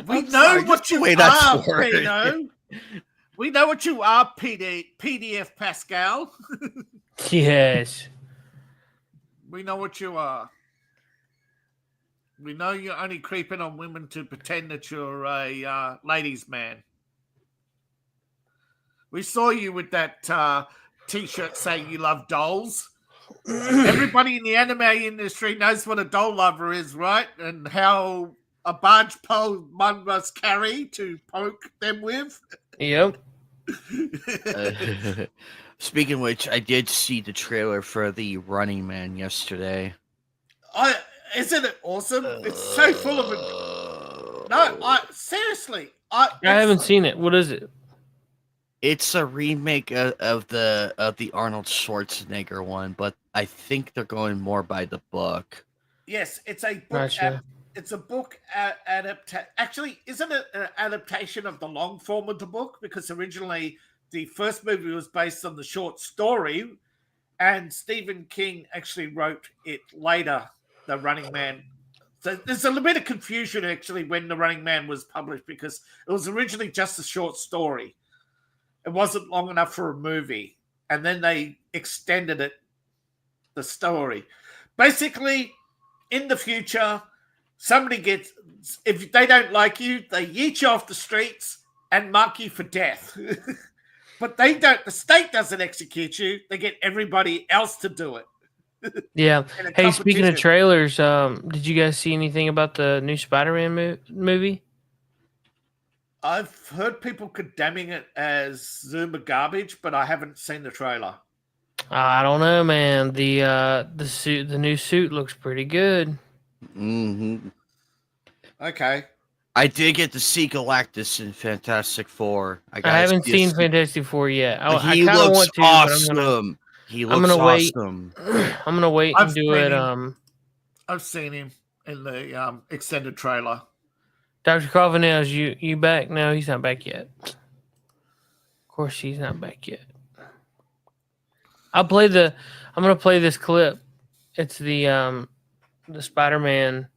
We know what you are, Pino. We know what you are, PDF Pascal. Yes. We know what you are. We know you're only creeping on women to pretend that you're a ladies' man. We saw you with that T-shirt saying you love dolls. Everybody in the anime industry knows what a doll lover is, right? And how a barge pole one must carry to poke them with. Yep. Speaking of which, I did see the trailer for The Running Man yesterday. Isn't it awesome? It's so full of it. No, seriously. I haven't seen it. What is it? It's a remake of the Arnold Schwarzenegger one, but I think they're going more by the book. Yes, it's a book. It's a book adaptation. Actually, isn't it an adaptation of the long form of the book? Because originally the first movie was based on the short story, and Stephen King actually wrote it later, The Running Man. So there's a little bit of confusion actually when The Running Man was published, because it was originally just a short story. It wasn't long enough for a movie, and then they extended it, the story. Basically, in the future, somebody gets, if they don't like you, they yeet you off the streets and mark you for death. But they don't, the state doesn't execute you. They get everybody else to do it. Yeah. Hey, speaking of trailers, did you guys see anything about the new Spider-Man movie? I've heard people condemning it as Zuma garbage, but I haven't seen the trailer. I don't know, man. The new suit looks pretty good. Mm-hmm. Okay. I did get to see Galactus in Fantastic Four. I haven't seen Fantastic Four yet. I he kind of looks want to, awesome. I'm gonna wait. I'm gonna wait and do it. I've seen him in the extended trailer. Dr. Carvanel, you back? No, he's not back yet. Of course, he's not back yet. I'm gonna play this clip. It's the Spider-Man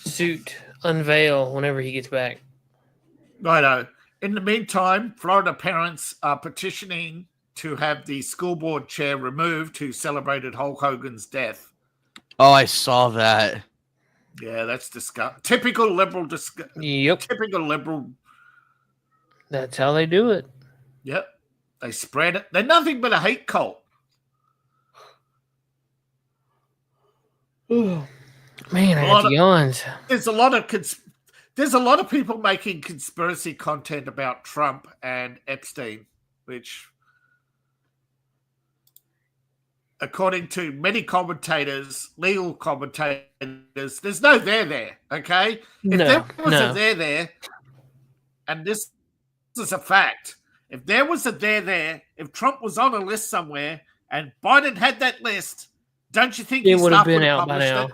suit unveil whenever he gets back. Righto. In the meantime, Florida parents are petitioning to have the school board chair removed who celebrated Hulk Hogan's death. Oh, I saw that. Yeah, that's disgusting. Typical liberal. Yep. Typical liberal. That's how they do it. Yep. They spread it. They're nothing but a hate cult. Ooh. Man, I got yawns. There's a lot of people making conspiracy content about Trump and Epstein, which, according to many commentators, legal commentators, there's no there. Okay, if there was a there, and this is a fact. If there was a there, if Trump was on a list somewhere and Biden had that list, don't you think it would have been out by now?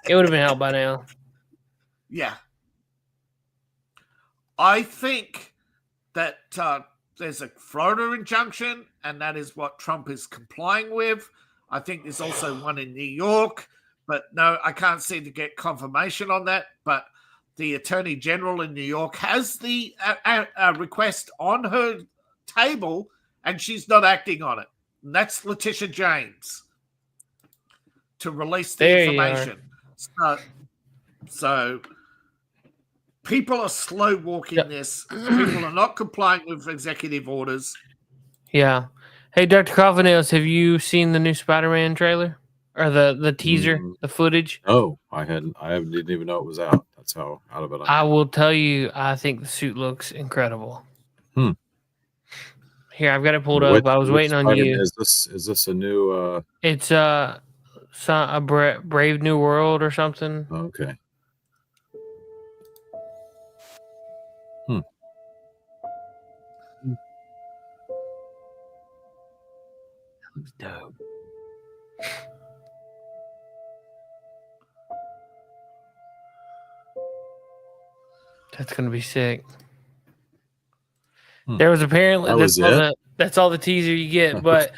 It would have been out by now. Yeah. I think that there's a Florida injunction, and that is what Trump is complying with. I think there's also one in New York, but no, I can't seem to get confirmation on that. But the Attorney General in New York has the request on her table, and she's not acting on it. And that's Letitia James to release the information. So people are slow walking this. People are not complying with executive orders. Yeah. Hey, Dr. Carvanels, have you seen the new Spider-Man trailer or the teaser, the footage? Oh, I didn't even know it was out. That's how out of it I will tell you, I think the suit looks incredible. Here, I've got it pulled up. I was waiting on you. Is this a new? It's a Brave New World or something. Okay. That looks dope. That's gonna be sick. There was apparently that's all the teaser you get, but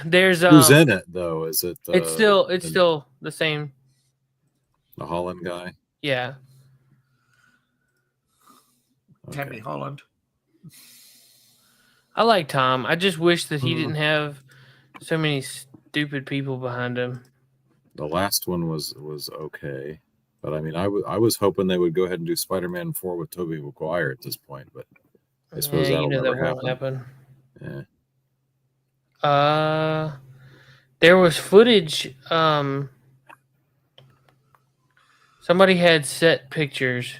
there's who's in it though? Is it? It's still the same. The Holland guy. Yeah. Tammy Holland. I like Tom. I just wish that he didn't have so many stupid people behind him. The last one was okay, but I mean, I was hoping they would go ahead and do Spider-Man 4 with Tobey Maguire at this point, but I suppose that'll never happen. Yeah. There was footage. Somebody had set pictures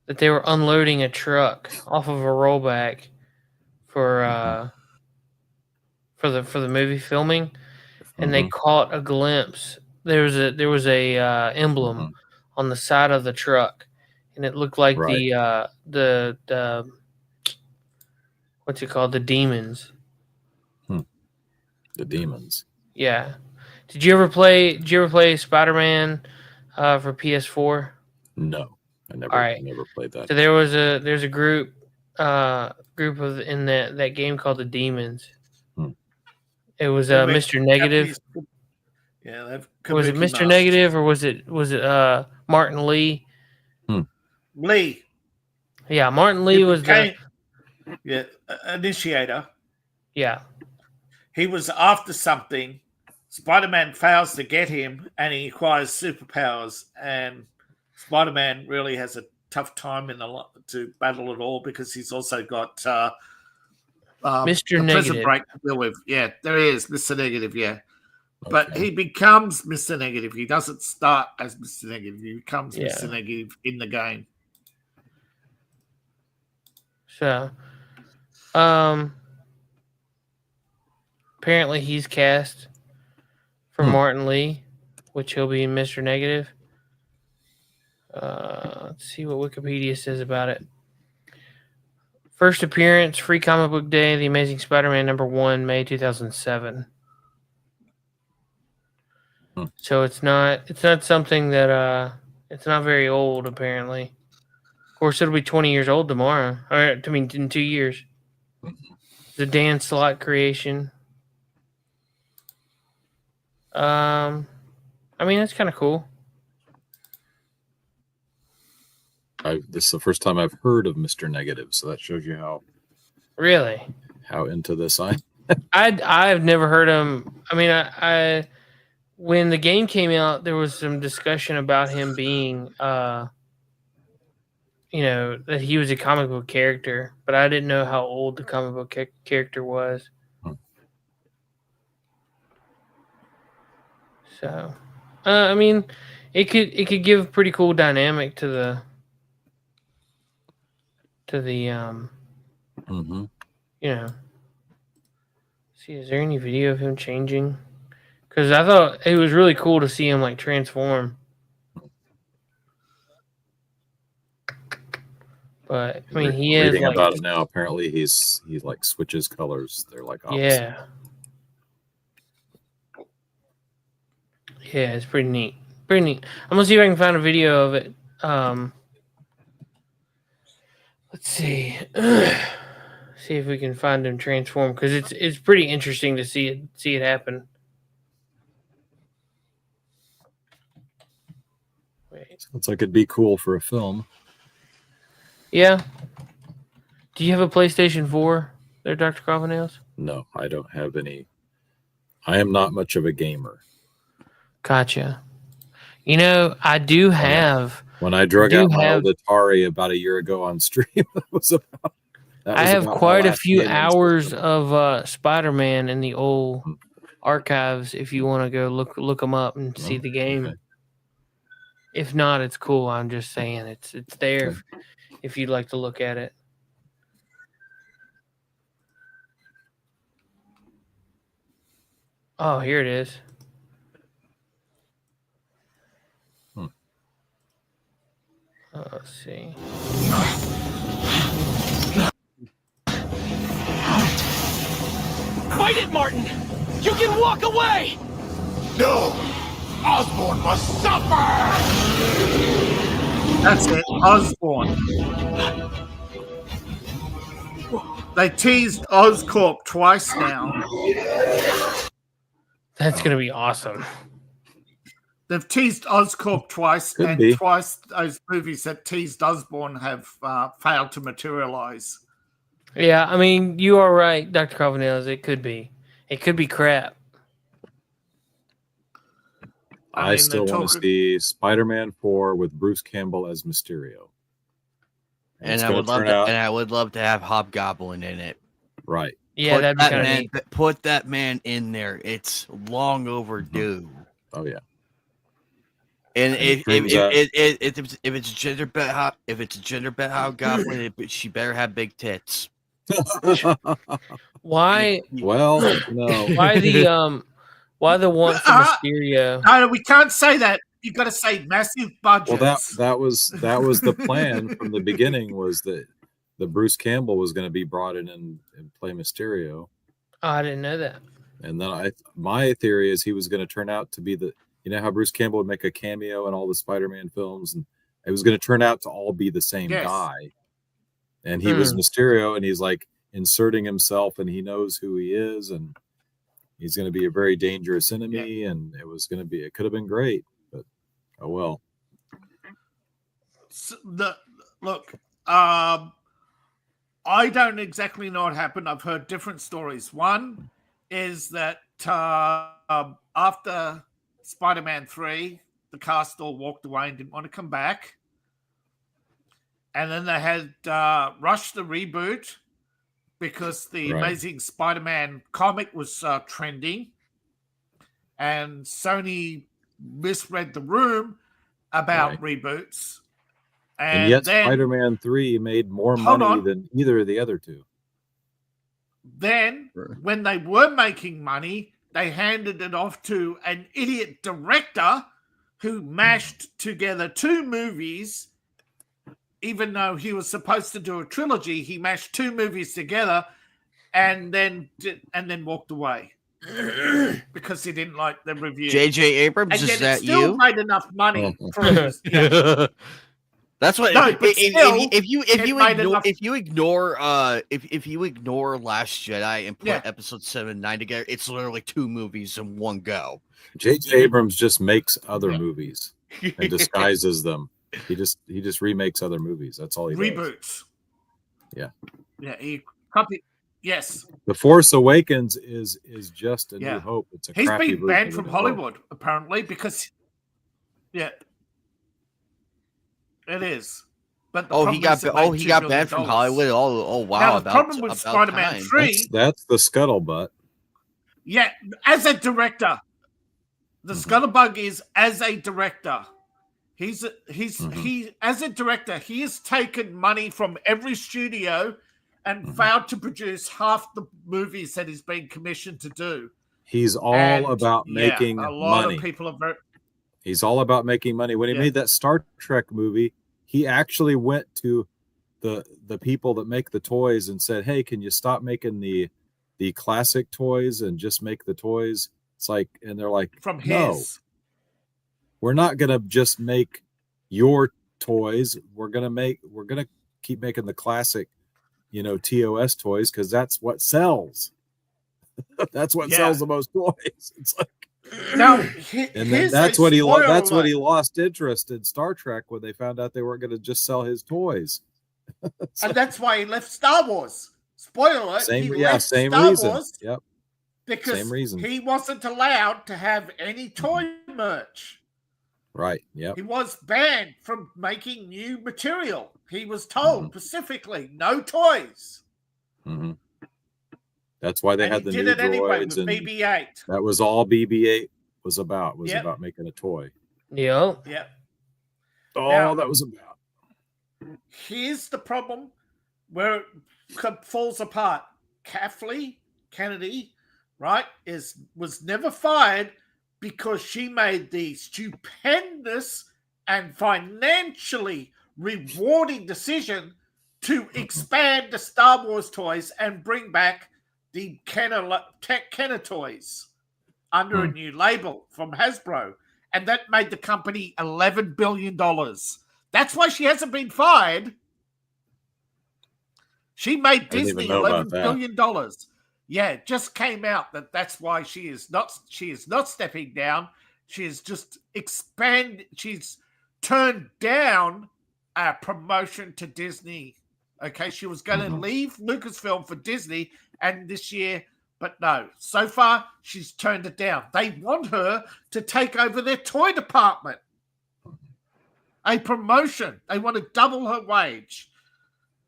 that they were unloading a truck off of a rollback for the movie filming, and they caught a glimpse. There was a emblem on the side of the truck, and it looked like the what's it called? The demons. The demons. Yeah. Did you ever play Spider-Man for PS4? No, I never. All right. Never played that. So there's a group of in that game called the Demons. It was Mr. Negative. Yeah, was it Mr. Negative or was it Martin Lee? Lee. Yeah, Martin Lee was the initiator. Yeah. He was after something. Spider-Man fails to get him, and he acquires superpowers. And Spider-Man really has a tough time to battle it all because he's also got Mr. Negative. Prison break to deal with. Yeah, there he is, Mr. Negative. Yeah, but he becomes Mr. Negative. He doesn't start as Mr. Negative. He becomes Mr. Negative in the game. So, apparently he's cast for Martin Lee, which he'll be Mr. Negative. Let's see what Wikipedia says about it. First appearance, Free Comic Book Day, The Amazing Spider-Man #1, May 2007. So it's not something that it's not very old apparently. Of course, it'll be 20 years old tomorrow. Or I mean, in 2 years. The Dan Slott creation. I mean, that's kind of cool. This is the first time I've heard of Mr. Negative, so that shows you how into this I. I've never heard him. I mean, I when the game came out, there was some discussion about him being, that he was a comic book character, but I didn't know how old the comic book character was. So, I mean, it could give a pretty cool dynamic to the See, is there any video of him changing? Because I thought it was really cool to see him like transform. But I mean, he is reading like, about it now. Apparently, he like switches colors. They're like opposite. Yeah, it's pretty neat. Pretty neat. I'm gonna see if I can find a video of it. Let's see. See if we can find him transform, because it's pretty interesting to see it happen. Wait. Sounds like it'd be cool for a film. Yeah. Do you have a PlayStation 4 there, Dr. Coffinails? No, I don't have any. I am not much of a gamer. Gotcha. I do have. When I drug out my old Atari about a year ago on stream, I have quite a few hours of Spider-Man in the old archives. If you want to go look them up and see the game. Okay. If not, it's cool. I'm just saying it's there if you'd like to look at it. Oh, here it is. Let's see. Fight it, Martin! You can walk away! No! Osborn must suffer! That's it, Osborn. They teased Oscorp twice now. That's going to be awesome. They've teased Oscorp twice, twice those movies that teased Osborn have failed to materialize. Yeah, I mean, you are right, Dr. Coffinails. It could be. It could be crap. I still want to see Spider-Man 4 with Bruce Campbell as Mysterio. And I would love to have Hobgoblin in it. Right. Yeah, that'd be kind of neat. Put that man in there. It's long overdue. Oh yeah. And if it's gender bet Hobgoblin, she better have big tits. Why? Well, no. Why the one for Mysterio? No, we can't say that. You got to say massive budgets. Well, that was the plan from the beginning, was that the Bruce Campbell was going to be brought in and play Mysterio. Oh, I didn't know that. And then my theory is he was going to turn out to be how Bruce Campbell would make a cameo in all the Spider-Man films, and it was going to turn out to all be the same guy. And he was Mysterio, and he's like inserting himself, and he knows who he is, and he's going to be a very dangerous enemy. And it could have been great, but oh well. Look, I don't exactly know what happened. I've heard different stories. One is that after Spider-Man 3, the cast all walked away and didn't want to come back. And then they had rushed the reboot because the Amazing Spider-Man comic was trending. And Sony misread the room about reboots. And yet then, Spider-Man 3 made more money than either of the other two. Then, when they were making money, they handed it off to an idiot director who mashed together 2 movies. Even though he was supposed to do a trilogy, he mashed 2 movies together and then walked away because he didn't like the review. J.J. Abrams, and is that still you? Made enough money for his. Yeah. That's what. No, but still, if you ignore Last Jedi and put Episode 7 and 9 together, it's literally 2 movies in one go. J.J. Abrams just makes other movies and disguises them. He just remakes other movies. That's all he reboots. Does. Yeah. Yeah. He copied. Yes. The Force Awakens is just a New Hope. It's a He's crappy been banned version from of Hollywood apparently because. Yeah. It is. But he got banned from Hollywood. Oh wow! Now, the problem with Spider-Man 3, that's the scuttlebutt. Yeah, as a director, the scuttlebutt is as a director. He as a director, he has taken money from every studio and failed to produce half the movies that he's been commissioned to do. He's all about making money. A lot of people are very. He's all about making money. When he made that Star Trek movie, he actually went to the people that make the toys and said, "Hey, can you stop making the classic toys and just make the toys?" It's like, and they're like, "From no, his, we're not gonna just make your toys. We're gonna keep making the classic, TOS toys because that's what sells. That's what sells the most toys." It's like. Now, and then that's what he lost interest in Star Trek when they found out they weren't going to just sell his toys. And that's why he left Star Wars. Spoiler alert. Same Star reason. Wars Yep. Because same reason. He wasn't allowed to have any toy merch. Right. Yep. He was banned from making new material. He was told specifically, no toys. Mm-hmm. That's why they had the new droids anyway and BB-8. That was all BB-8 was about. About making a toy. Yeah. Yep. All that was about. Here's the problem where it falls apart. Kathleen Kennedy, right, was never fired because she made the stupendous and financially rewarding decision to expand the Star Wars toys and bring back the Kenner toys under a new label from Hasbro. And that made the company $11 billion. That's why she hasn't been fired. She made Disney $11 billion. Yeah, it just came out that's why she is not stepping down. She is just she's turned down a promotion to Disney. Okay, she was going to leave Lucasfilm for Disney and this year, but no. So far, she's turned it down. They want her to take over their toy department. A promotion. They want to double her wage.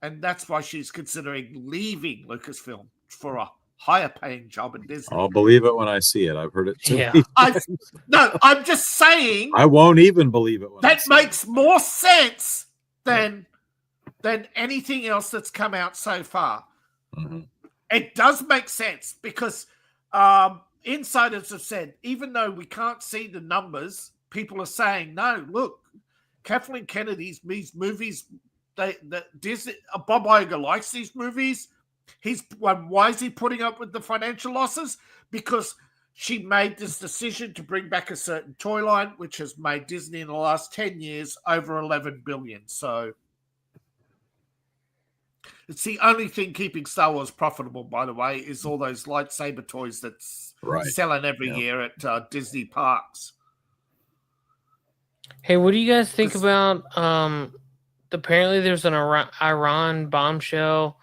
And that's why she's considering leaving Lucasfilm for a higher paying job in Disney. I'll believe it when I see it. I've heard it too. Yeah. I'm just saying. I won't even believe it when that makes more sense than anything else that's come out so far. Mm-hmm. It does make sense because insiders have said, even though we can't see the numbers, people are saying, no, look, Kathleen Kennedy's movies, Disney, Bob Iger likes these movies. Why is he putting up with the financial losses? Because she made this decision to bring back a certain toy line, which has made Disney in the last 10 years over $11 billion. So it's the only thing keeping Star Wars profitable, by the way, is all those lightsaber toys that's selling every year at Disney parks. Hey, what do you guys think about apparently there's an Iran bombshell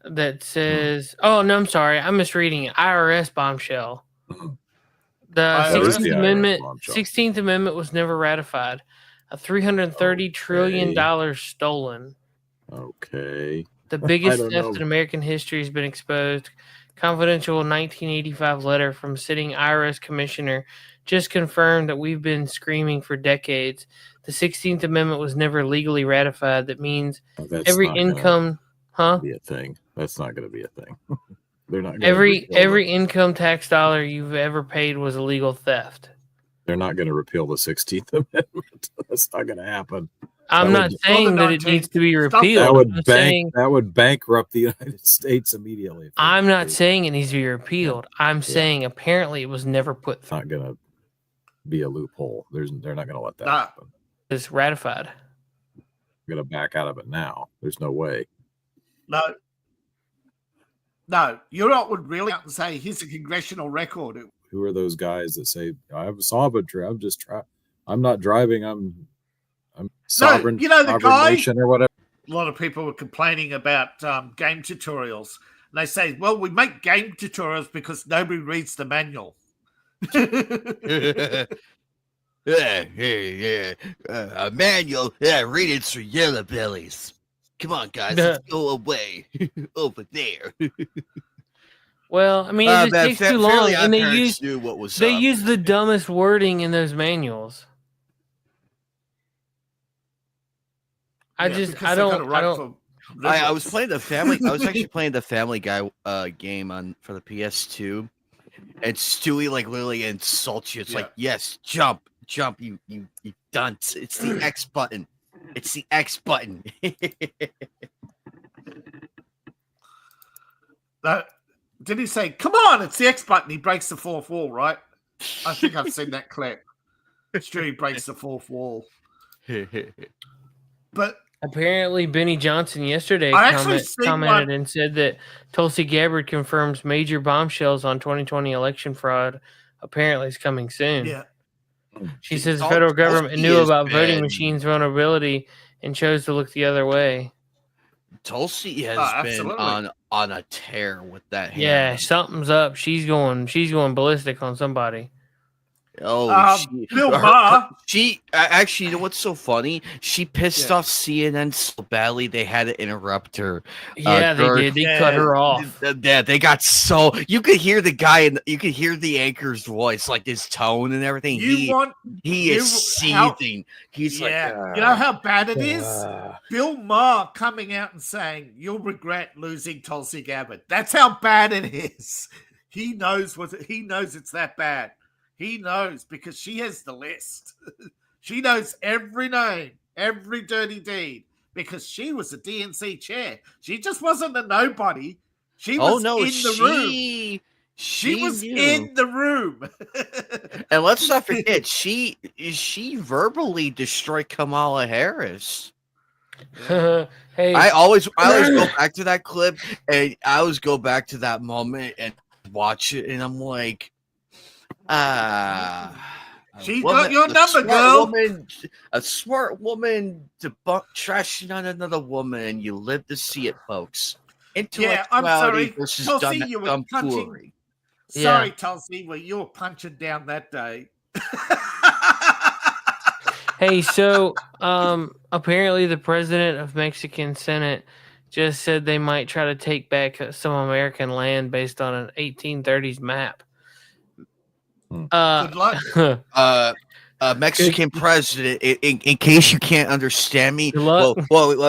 that says, oh, no, I'm sorry. I'm misreading it. IRS bombshell. The 16th Amendment was never ratified. A $330 trillion stolen. Okay. The biggest theft in American history has been exposed. Confidential 1985 letter from sitting IRS commissioner just confirmed that we've been screaming for decades. The 16th Amendment was never legally ratified. That means every income... Be a thing. That's not going to be a thing. They're not every income tax dollar you've ever paid was illegal theft. They're not going to repeal the 16th Amendment. That's not going to happen. I'm not saying that it needs to be repealed. That would bankrupt the United States immediately. I'm not saying it needs to be repealed. I'm saying apparently it was never put. It's not going to be a loophole. They're not going to let that happen. It's ratified. I'm going to back out of it now. There's no way. No, Europe would really have to say, here's a congressional record. Who are those guys that say, I have a sovereignty, I'm not driving, I'm sovereign, the guy, nation or whatever. A lot of people were complaining about game tutorials. And they say, well, we make game tutorials because nobody reads the manual. A manual? Yeah, read it for yellow bellies. Come on, guys, let's go away over there. Well, I mean, it takes too long, and they use the dumbest wording in those manuals. I was playing the family. I was actually playing the Family Guy game for the PS2, and Stewie literally insults you. It's like, yes, jump, you dunce. It's the X button. It's the X button. Did he say, come on, it's the X button? He breaks the fourth wall, right? I think I've seen that clip. Stewie breaks the fourth wall. But apparently Benny Johnson yesterday commented and said that Tulsi Gabbard confirms major bombshells on 2020 election fraud apparently is coming soon. Yeah. She says the federal government knew about voting machines vulnerability and chose to look the other way. Tulsi has been on a tear with that hand. Yeah, something's up. She's going ballistic on somebody. Oh, Bill Maher. She actually, you know what's so funny? She pissed off CNN so badly they had to interrupt her. Yeah, they did. They cut her off. Yeah, they got so you could hear the guy and you could hear the anchor's voice, like his tone and everything. He is seething. He's like, you know how bad it is? Bill Maher coming out and saying, "You'll regret losing Tulsi Gabbard." That's how bad it is. He knows it's that bad. He knows because she has the list. She knows every name, every dirty deed, because she was a DNC chair. She just wasn't a nobody. She was in the room. She was in the room. And let's not forget, she verbally destroyed Kamala Harris. Hey, I always go back to that clip, and I always go back to that moment and watch it, and I'm like, she got your number, girl. A smart woman trashing on another woman. You live to see it, folks. Intellectuality versus tomfoolery. Sorry, Tulsi, you were punching down that day. Hey, so apparently the president of Mexican Senate just said they might try to take back some American land based on an 1830s map. Good luck. Mexican president. In case you can't understand me, well,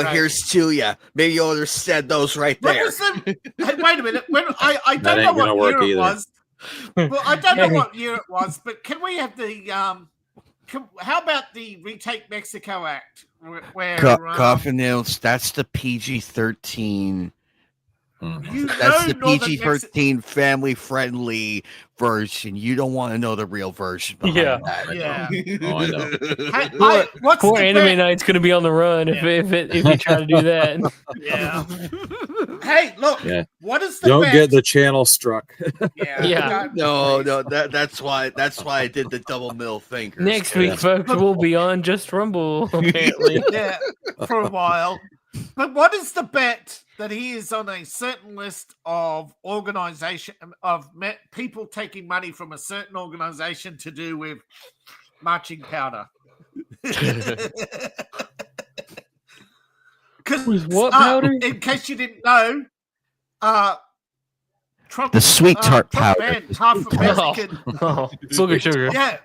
here's to you. Maybe you'll understand those right there. Hey, wait a minute. I don't know what year it was. Well, I don't know what year it was, but can we have the how about the Retake Mexico Act? Where Coffin Nails, that's the PG-13. That's the PG-13 family-friendly version. You don't want to know the real version. Yeah. Oh, I know. Poor Anime Night's going to be on the run if you try to do that. Yeah. Hey, look. Yeah. What is the Don't get the channel struck. Yeah. No. That's why I did the double middle finger. Next week, folks, we'll be on Just Rumble. Apparently. Yeah. For a while. But what is the bet that he is on a certain list of people taking money from a certain organization to do with marching powder? With what powder? In case you didn't know, Trump, the sweet tart powder. Banned half of Mexican. Booger sugar. Yeah,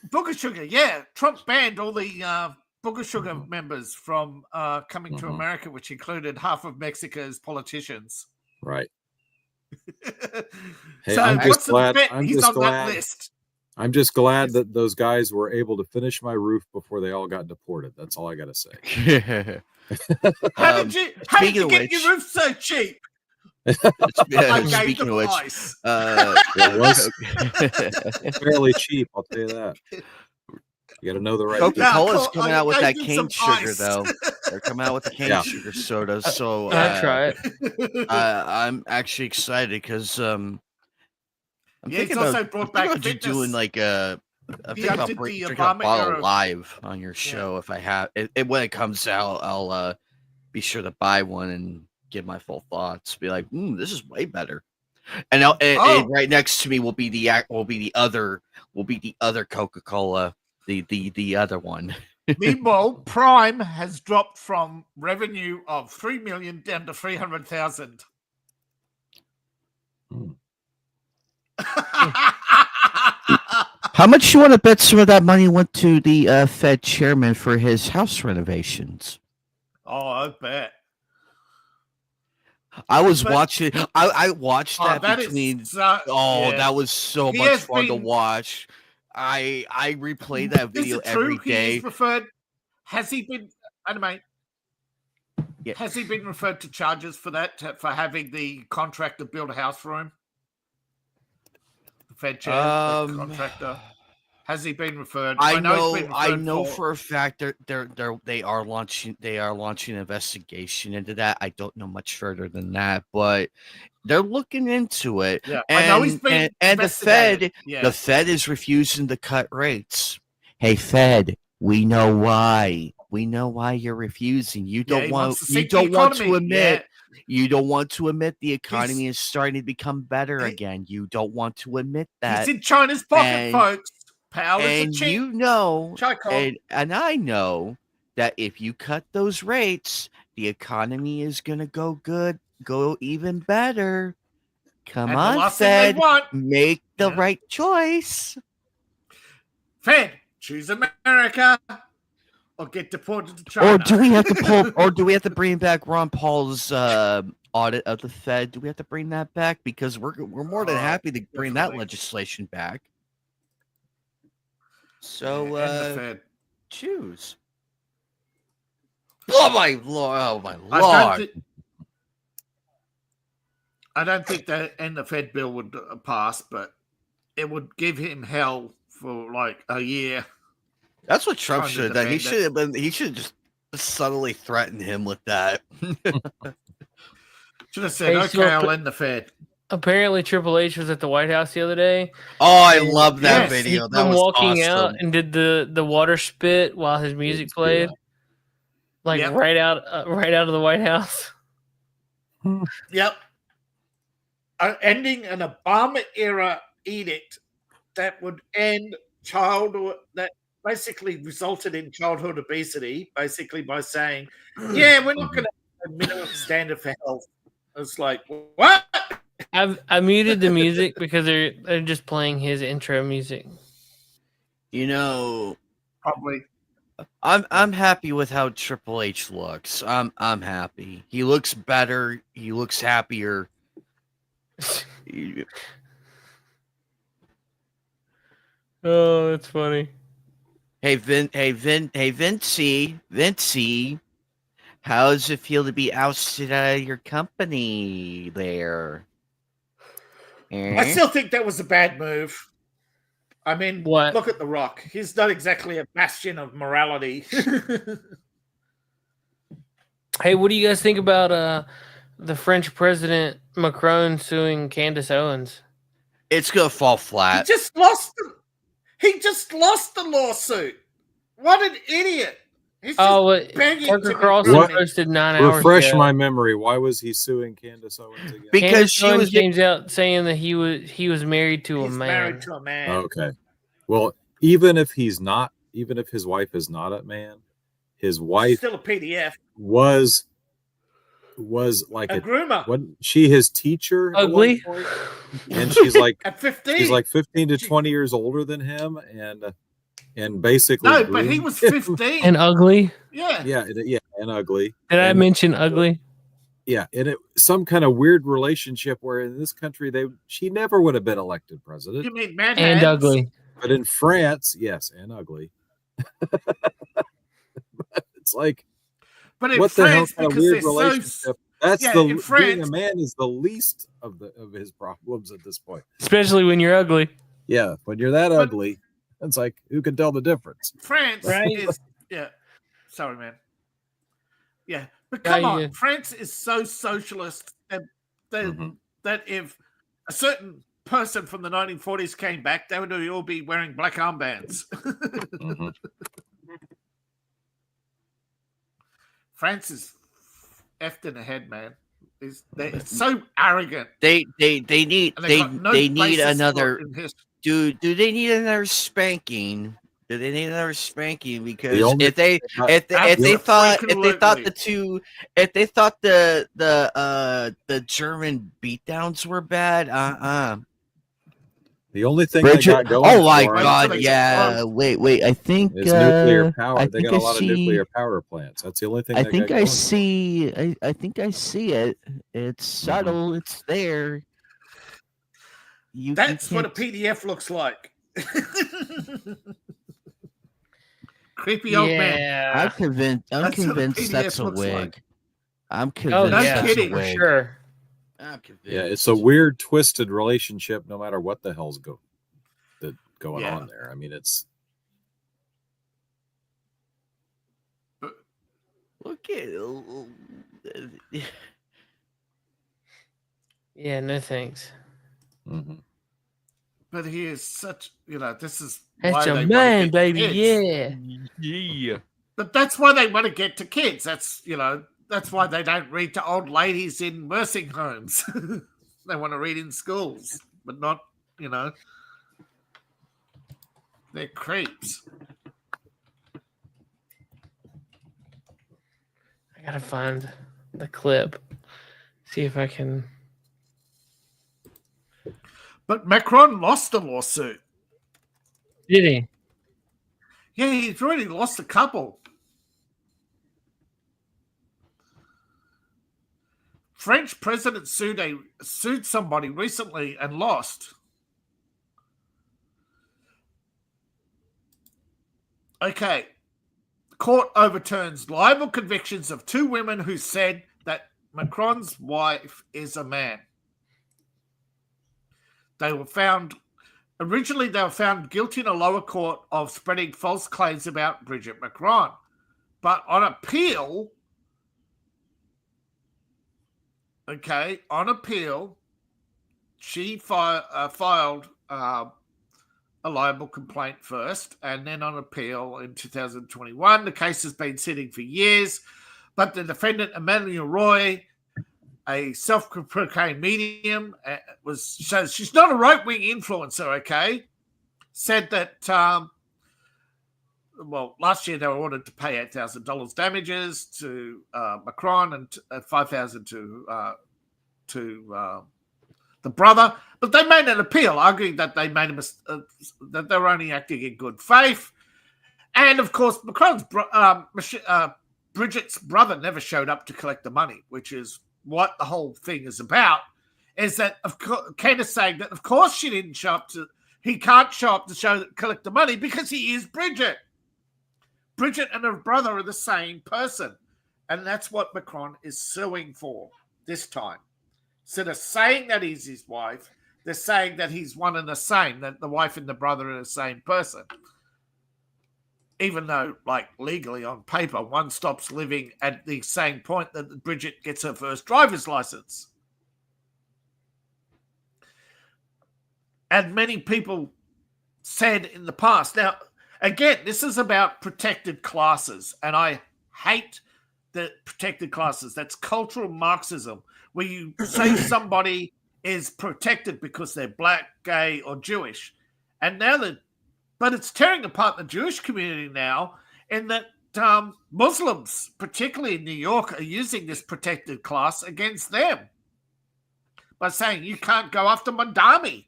booger sugar. Yeah, Trump banned all the Booger Sugar members from coming to America, which included half of Mexico's politicians. Right. Hey, So I'm what's just glad. the bet? I'm He's just on that glad. list. I'm just glad that those guys were able to finish my roof before they all got deported. That's all I got to say. How did you get your roof so cheap? Speaking of which, it was fairly cheap. I'll tell you that. You got to know the right. Coca-Cola's coming out with that cane sugar, though. They're coming out with the cane sugar soda. So I'll try it. I'm actually excited because I'm thinking about you doing like a. I'm thinking about drinking a bottle live on your show. If I have it when it comes out, I'll be sure to buy one and give my full thoughts. Be like, this is way better. And right next to me will be the other Coca-Cola, the other one. Meanwhile, Prime has dropped from revenue of 3 million down to 300,000. How much you want to bet some of that money went to the Fed chairman for his house renovations? Oh, I bet. I was watching. I watched that between. That was so much fun to watch. I replay that video every day. Has he been? Has he been referred to charges for that for having the contractor build a house for him? The Fed chair, the contractor. Has he been referred? I know for a fact they are launching an investigation into that. I don't know much further than that, but they're looking into it. Yeah, and, I know he's been and the Fed is refusing to cut rates. Hey, Fed, we know why. We know why you're refusing. You don't want to admit. You don't want to admit the economy is starting to become better again. You don't want to admit that. He's in China's pocket, folks. And you know, and I know that if you cut those rates, the economy is going to go even better. Come on, Fed, make the right choice. Fed, choose America or get deported to China. Or do we have to bring back Ron Paul's audit of the Fed? Do we have to bring that back? Because we're more than happy to bring that legislation back. So choose. Oh my lord! I don't think that the Fed bill would pass, but it would give him hell for like a year. That's what Trump should have done. He should just subtly threaten him with that. Should have said, "Okay, I'll end the Fed." Apparently, Triple H was at the White House the other day. Oh, I love that video. That was walking awesome. out and did the water spit while his music played, right out of the White House. Yep. Ending an Obama era edict that would end childhood, that basically resulted in childhood obesity, basically by saying, "Yeah, we're not going to have a minimum standard for health." It's like, what? I muted the music because they're just playing his intro music. You know, probably. I'm happy with how Triple H looks. I'm happy. He looks better. He looks happier. Oh, that's funny. Hey Vincey, how does it feel to be ousted out of your company there? I still think that was a bad move. I mean, look at The Rock. He's not exactly a bastion of morality. Hey, what do you guys think about the French president Macron suing Candace Owens? It's gonna fall flat. He just lost the lawsuit. What an idiot! Tucker Carlson posted 9 hours Refresh ago. my memory. Why was he suing Candace Owens again? Because she came out saying that he was married to a man. Married to a man. Okay. Well, even if his wife is not a man, his wife still a PDF was like a groomer. Wasn't she his teacher? Ugly. And she's like at 15. She's like 15 to 20 years older than him, and basically no, but he was 15 and ugly. Yeah, and ugly. Did I mention ugly? Yeah, in some kind of weird relationship where in this country she never would have been elected president. You mean mad and ugly? But in France, yes, and ugly. It's like, but in what France, the hell kind of weird relationship? Being a man is the least of his problems at this point. Especially when you're ugly. Yeah, when you're that ugly, it's like, who can tell the difference? France is sorry, man. Yeah, but come on, France is so socialist that if a certain person from the 1940s came back, they would all be wearing black armbands. France is effed in the head, man. It's so arrogant. They need another. Do they need another spanking? Do they need another spanking? Because if they thought the German beatdowns were bad, The only thing they got going. Oh my God! Yeah. Wait. I think is nuclear power. They got a lot of nuclear power plants. That's the only thing. I think I see it. It's subtle. It's there. That's what a PDF looks like. Creepy old man. I'm convinced that's a wig. Like. I'm convinced that's a wig. For sure. I'm convinced. Yeah, it's a weird, twisted relationship. No matter what the hell's going on there. I mean, it's. Look at. Yeah, no thanks. But he is such, this is that's a man, baby. Yeah. But that's why they want to get to kids. That's that's why they don't read to old ladies in nursing homes. They want to read in schools, but not, they're creeps. I gotta find the clip. See if I can. But Macron lost the lawsuit. Did he? Yeah, he's already lost a couple. French president sued somebody recently and lost. Okay. Court overturns libel convictions of 2 women who said that Macron's wife is a man. Originally they were found guilty in a lower court of spreading false claims about Brigitte Macron. But on appeal, she filed a libel complaint first, and then on appeal in 2021. The case has been sitting for years, but the defendant, Emmanuel Roy, a self-proclaimed medium, so she's not a right-wing influencer, said that, last year they were ordered to pay $8,000 damages to Macron and $5,000 to the brother, but they made an appeal, arguing that they made that they were only acting in good faith. And of course, Macron's Bridget's brother never showed up to collect the money, which is what the whole thing is about. Is that Ken is saying that of course she didn't show up he can't show up to collect the money because he is Bridget. Bridget and her brother are the same person, and that's what Macron is suing for this time. So they're saying that he's his wife. They're saying that he's one and the same, that the wife and the brother are the same person. Even though, legally on paper, one stops living at the same point that Bridget gets her first driver's license. And many people said in the past. Now, again, this is about protected classes, and I hate the protected classes. That's cultural Marxism, where you say somebody is protected because they're black, gay, or Jewish. And now but it's tearing apart the Jewish community now, in that Muslims, particularly in New York, are using this protected class against them by saying you can't go after Mandami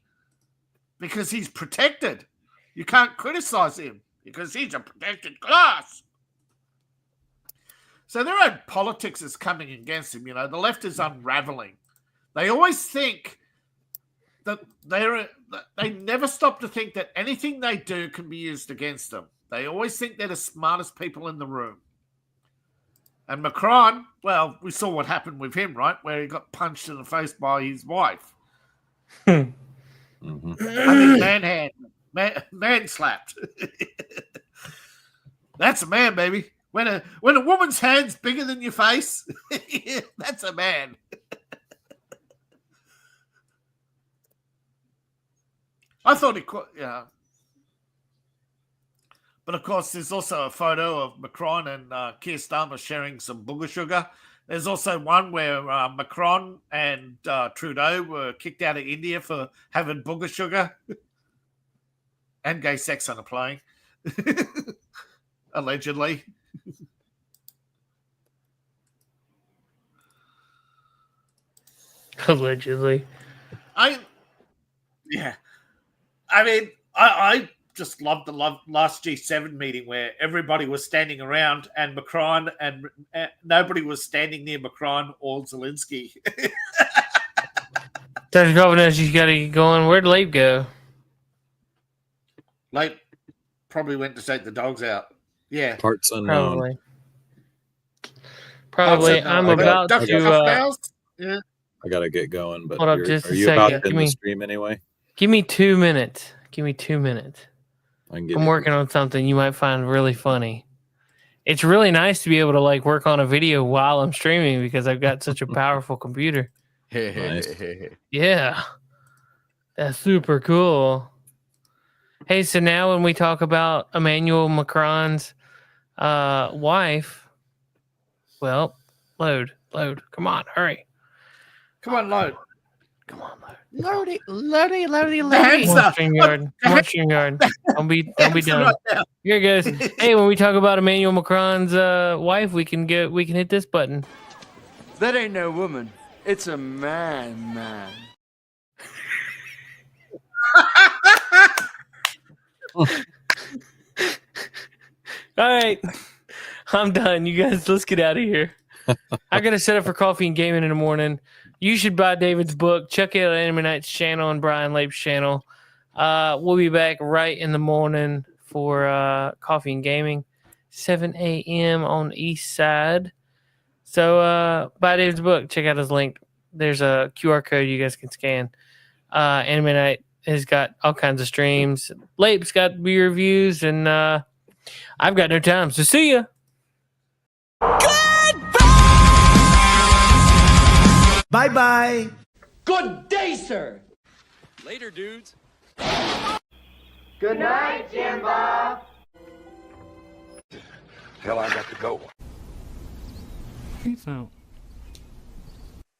because he's protected. You can't criticize him because he's a protected class. So their own politics is coming against him. You know, the left is unraveling. They always think that they never stop to think that anything they do can be used against them. They always think they're the smartest people in the room. And Macron, well, we saw what happened with him, right? Where he got punched in the face by his wife. I think man slapped. That's a man, baby. When a woman's hand's bigger than your face, that's a man. I thought he could, yeah. But of course, there's also a photo of Macron and Keir Starmer sharing some booger sugar. There's also one where Macron and Trudeau were kicked out of India for having booger sugar and gay sex on a plane, allegedly. Allegedly. I mean, I just loved the last G7 meeting where everybody was standing around and Macron and nobody was standing near Macron or Zelensky. Dr. Governor, you got to get going. Where'd Leib go? Leib probably went to take the dogs out. Yeah. Parts unknown. Probably. I'm about to... yeah. I got to get going, but hold up just are a you second. about to end the stream anyway? Give me 2 minutes. Give me 2 minutes. I'm working on something you might find really funny. It's really nice to be able to like work on a video while I'm streaming because I've got such a powerful computer. Nice. Yeah. That's super cool. Hey, so now when we talk about Emmanuel Macron's wife, well, load. Come on, hurry. Come on, load. Come on, load. Loady. Come on, StreamYard. Don't be done. Right Here it goes. Hey, when we talk about Emmanuel Macron's wife, we can hit this button. That ain't no woman. It's a man. All right. I'm done. You guys, let's get out of here. I got to set up for coffee and gaming in the morning. You should buy David's book. Check out Anime Night's channel and Brian Leib's channel. We'll be back right in the morning for coffee and gaming, 7 a.m. on the east side. So buy David's book. Check out his link. There's a QR code you guys can scan. Anime Night has got all kinds of streams. Leib's got beer reviews, and I've got no time. So see ya. Bye-bye. Good day, sir. Later, dudes. Good night, Jim Bob. Hell, I got to go. Peace out.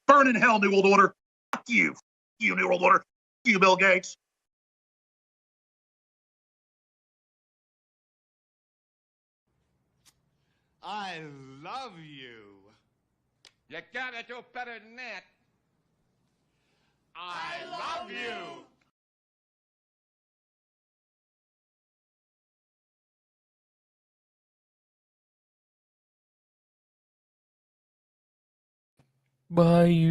Burn in hell, New World Order. Fuck you. You, New World Order. Fuck you, Bill Gates. I love you. You gotta do better than that. I love you. Bye, you.